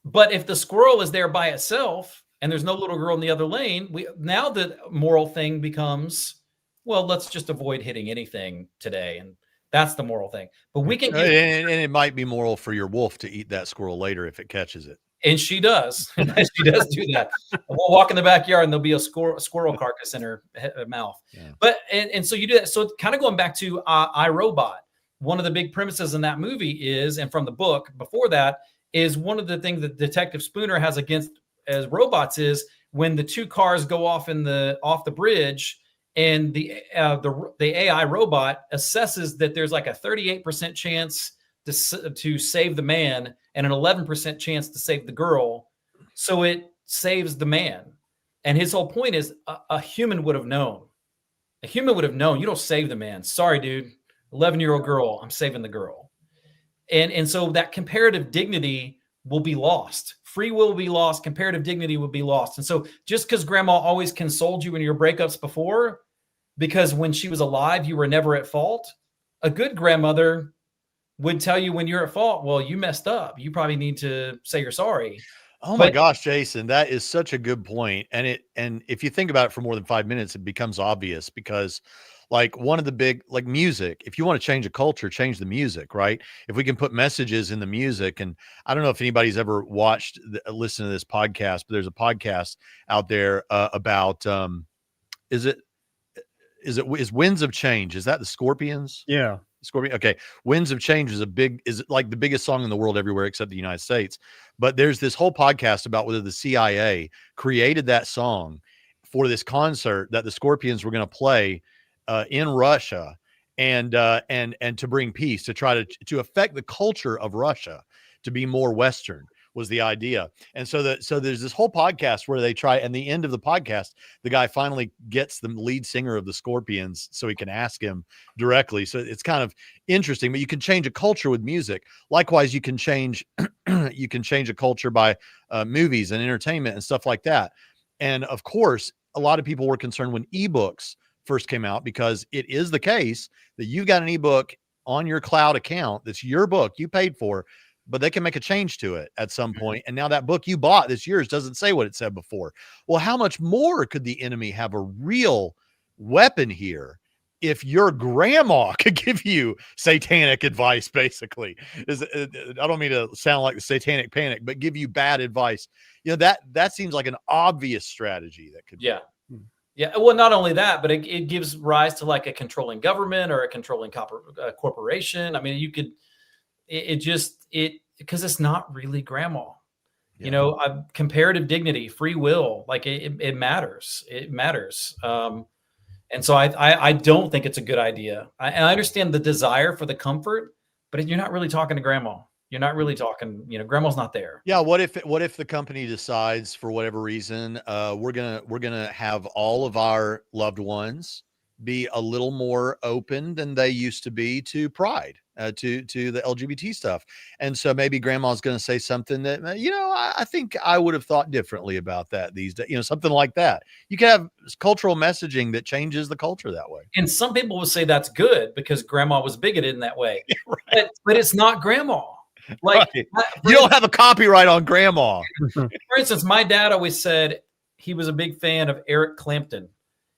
But if the squirrel is there by itself and there's no little girl in the other lane, now the moral thing becomes, well, let's just avoid hitting anything today. And that's the moral thing. But we can and it might be moral for your wolf to eat that squirrel later if it catches it. And she does. She does do that. We'll walk in the backyard and there'll be a squirrel carcass in her mouth. Yeah. But and so you do that. So kind of going back to iRobot, one of the big premises in that movie is, and from the book before that, is one of the things that Detective Spooner has against as robots is when the two cars go off the bridge and the AI robot assesses that there's like a 38% chance to save the man and an 11% chance to save the girl. So it saves the man. And his whole point is a human would have known. A human would have known, you don't save the man. Sorry, dude. 11-year-old girl, I'm saving the girl. And so that comparative dignity will be lost. Free will be lost. Comparative dignity would be lost. And so just because grandma always consoled you in your breakups before, because when she was alive, you were never at fault, a good grandmother would tell you when you're at fault, well, you messed up. You probably need to say you're sorry. Oh my gosh, Jason, that is such a good point. And if you think about it for more than 5 minutes, it becomes obvious because like one of the big, like music, if you want to change a culture, change the music, right? If we can put messages in the music, and I don't know if anybody's ever listened to this podcast, but there's a podcast out there about, is Winds of Change? Is that the Scorpions? Yeah. Scorpion. Okay. Winds of Change is like the biggest song in the world everywhere except the United States. But there's this whole podcast about whether the CIA created that song for this concert that the Scorpions were going to play in Russia and to bring peace, to try to affect the culture of Russia to be more Western was the idea. And so there's this whole podcast where they try, and the end of the podcast, the guy finally gets the lead singer of the Scorpions so he can ask him directly. So it's kind of interesting, but you can change a culture with music. Likewise, you can change a culture by movies and entertainment and stuff like that. And of course, a lot of people were concerned when ebooks first came out, because it is the case that you've got an ebook on your cloud account that's your book you paid for, but they can make a change to it at some point. And now that book you bought that's yours doesn't say what it said before. Well, how much more could the enemy have a real weapon here if your grandma could give you satanic advice, basically? I don't mean to sound like the satanic panic, but give you bad advice. You know, that seems like an obvious strategy that could be. Yeah. Well, not only that, but it gives rise to like a controlling government or a controlling corporation. I mean, you could, because it's not really grandma. Yeah. You know, comparative dignity, free will, like it matters. It matters. And so I don't think it's a good idea. And I understand the desire for the comfort, but you're not really talking to grandma. You're not really talking, grandma's not there. Yeah. What if the company decides for whatever reason, we're gonna have all of our loved ones be a little more open than they used to be to pride, to the LGBT stuff. And so maybe grandma's going to say something that, I think I would have thought differently about that these days, something like that. You can have cultural messaging that changes the culture that way. And some people would say that's good because grandma was bigoted in that way, right. but it's not grandma. Like right. You don't have a copyright on grandma. For instance, my dad always said he was a big fan of Eric Clapton.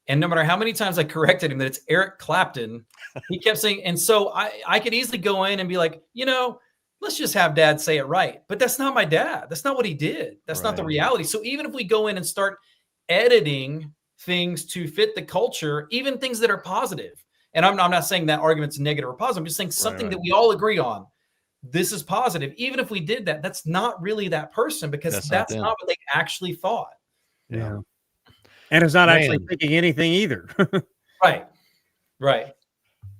And no matter how many times I corrected him that it's Eric Clapton, he kept saying, and so I could easily go in and be like, let's just have dad say it right. But that's not my dad. That's not what he did. That's not the reality. So even if we go in and start editing things to fit the culture, even things that are positive, and I'm not saying that argument's negative or positive, I'm just saying something that we all agree on. This is positive. Even if we did that, that's not really that person, because that's not what they actually thought. Yeah. And it's not actually thinking anything either. Right.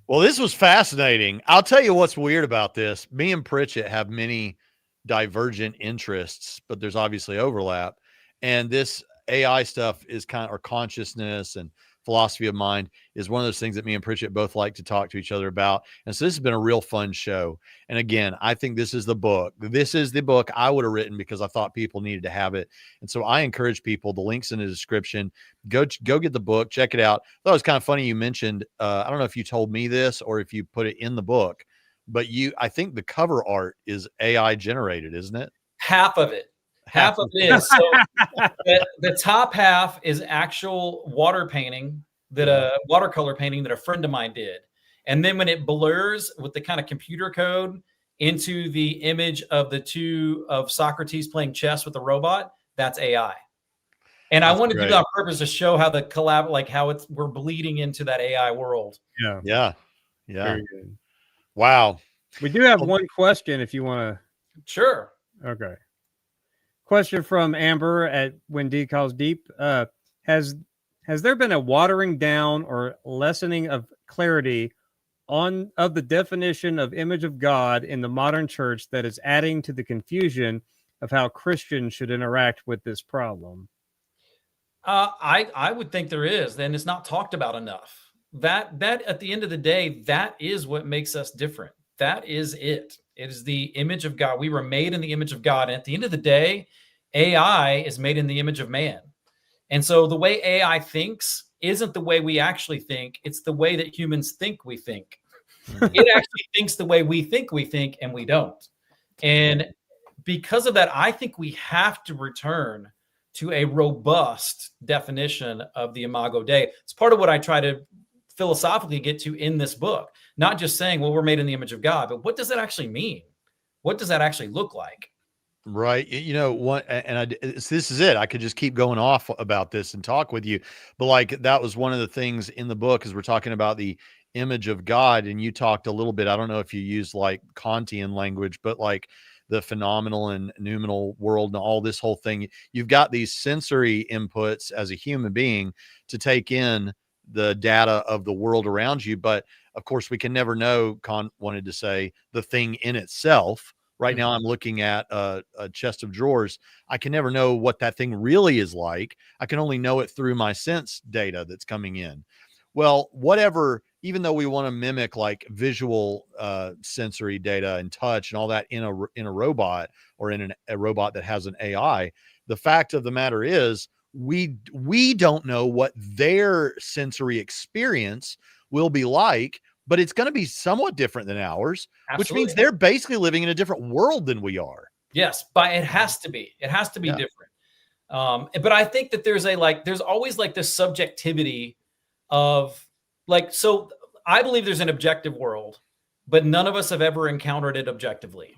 Well, this was fascinating. I'll tell you what's weird about this. Me and Pritchett have many divergent interests, but there's obviously overlap. And this AI stuff is or consciousness and philosophy of mind is one of those things that me and Pritchett both like to talk to each other about. And so this has been a real fun show. And again, I think this is the book. This is the book I would have written because I thought people needed to have it. And so I encourage people, the link's in the description, go get the book, check it out. I thought it was kind of funny. You mentioned, I don't know if you told me this or if you put it in the book, but I think the cover art is AI generated, isn't it? Half of it. Half of it is. So the top half is actual watercolor painting that a friend of mine did. And then when it blurs with the kind of computer code into the image of of Socrates playing chess with a robot, that's AI. And I wanted to do that on purpose to show how we're bleeding into that AI world. Yeah. Very good. Wow. We do have one question if you want to. Sure. Okay. Question from Amber at When D Calls Deep. Has there been a watering down or lessening of clarity of the definition of image of God in the modern church that is adding to the confusion of how Christians should interact with this problem? I would think there is. Then it's not talked about enough. That at the end of the day, that is what makes us different. that is it. It is the image of God. We were made in the image of God. And at the end of the day, AI is made in the image of man. And so the way AI thinks isn't the way we actually think. It's the way that humans think we think. It actually thinks the way we think, and we don't. And because of that, I think we have to return to a robust definition of the Imago Dei. It's part of what I try to philosophically get to in this book. Not just saying, well, we're made in the image of God, but what does that actually mean? What does that actually look like? Right. You know what? This is it. I could just keep going off about this and talk with you, but like that was one of the things in the book, as we're talking about the image of God, and you talked a little bit. I don't know if you use like Kantian language, but like the phenomenal and noumenal world and all this whole thing. You've got these sensory inputs as a human being to take in the data of the world around you, but of course, we can never know. Kant wanted to say the thing in itself. Right now, I'm looking at a chest of drawers. I can never know what that thing really is like. I can only know it through my sense data that's coming in. Well, whatever, even though we want to mimic like visual sensory data and touch and all that in a robot or in a robot that has an AI, the fact of the matter is we don't know what their sensory experience will be like, but it's going to be somewhat different than ours, which means they're basically living in a different world than we are. Yes, but it has to be. It has to be different. But I think that there's always like this subjectivity of like, so I believe there's an objective world, but none of us have ever encountered it objectively.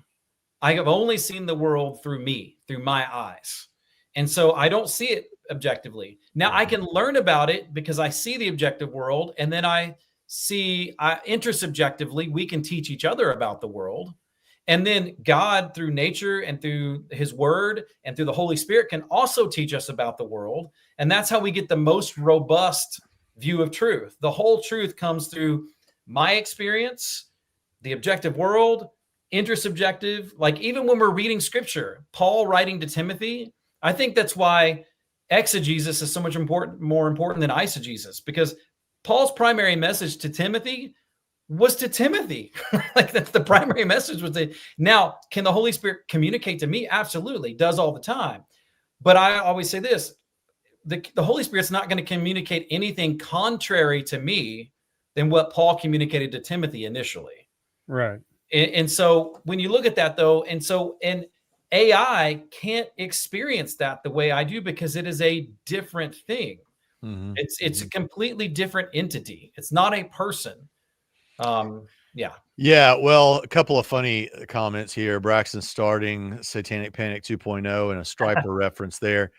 I have only seen the world through me, through my eyes. And so I don't see it objectively. Now I can learn about it because I see the objective world, and then I see intersubjectively, we can teach each other about the world. And then God, through nature and through his word and through the Holy Spirit, can also teach us about the world. And that's how we get the most robust view of truth. The whole truth comes through my experience, the objective world, intersubjective. Like even when we're reading scripture, Paul writing to Timothy, I think that's why exegesis is so much more important than eisegesis, because Paul's primary message to Timothy was to Timothy. Like that's the primary message was now, can the Holy Spirit communicate to me? Absolutely, does all the time. But I always say this, the Holy Spirit's not going to communicate anything contrary to me than what Paul communicated to Timothy initially. Right. And so when you look at that though, and AI can't experience that the way I do because it is a different thing. Mm-hmm. It's a completely different entity. It's not a person. Yeah. Well, a couple of funny comments here. Braxton starting Satanic Panic 2.0 and a Striper reference there.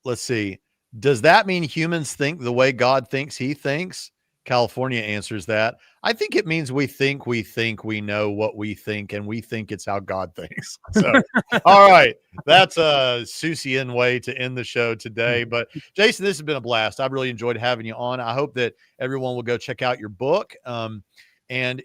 Let's see. Does that mean humans think the way God thinks he thinks? California answers that. I think it means we think we know what we think, and we think it's how God thinks. So, all right. That's a Seussian way to end the show today. But Jason, this has been a blast. I've really enjoyed having you on. I hope that everyone will go check out your book. And I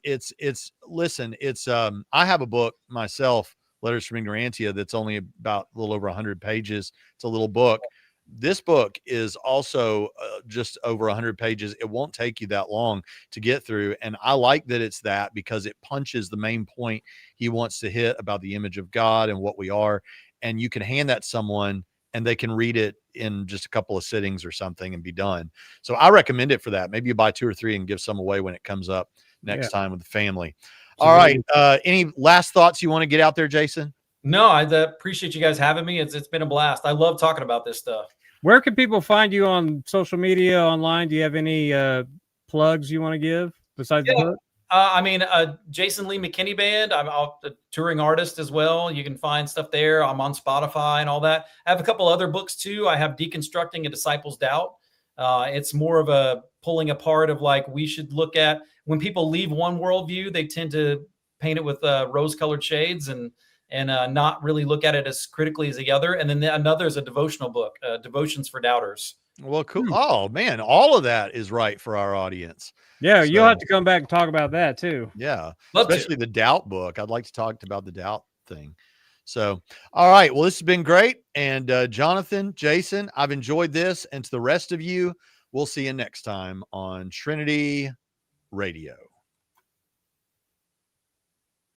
have a book myself, Letters from Ignorantia, that's only about a little over 100 pages. It's a little book. This book is also just over 100 pages. It won't take you that long to get through. And I like that it's that because it punches the main point he wants to hit about the image of God and what we are. And you can hand that to someone and they can read it in just a couple of sittings or something and be done. So I recommend it for that. Maybe you buy 2 or 3 and give some away when it comes up next time with the family. All right. Any last thoughts you want to get out there, Jason? No, I appreciate you guys having me. It's been a blast. I love talking about this stuff. Where can people find you on social media, online? Do you have any plugs you want to give besides the book? Jason Lee McKinney Band. I'm a touring artist as well. You can find stuff there. I'm on Spotify and all that. I have a couple other books too. I have Deconstructing a Disciple's Doubt. It's more of a pulling apart of like, we should look at when people leave one worldview, they tend to paint it with rose-colored shades and not really look at it as critically as the other. And then another is a devotional book, Devotions for Doubters. Well, cool. Oh man, all of that is right for our audience. Yeah, so, you'll have to come back and talk about that too. Yeah, especially the doubt book. I'd like to talk about the doubt thing. So, all right. Well, this has been great. And Jonathan, Jason, I've enjoyed this. And to the rest of you, we'll see you next time on Trinity Radio.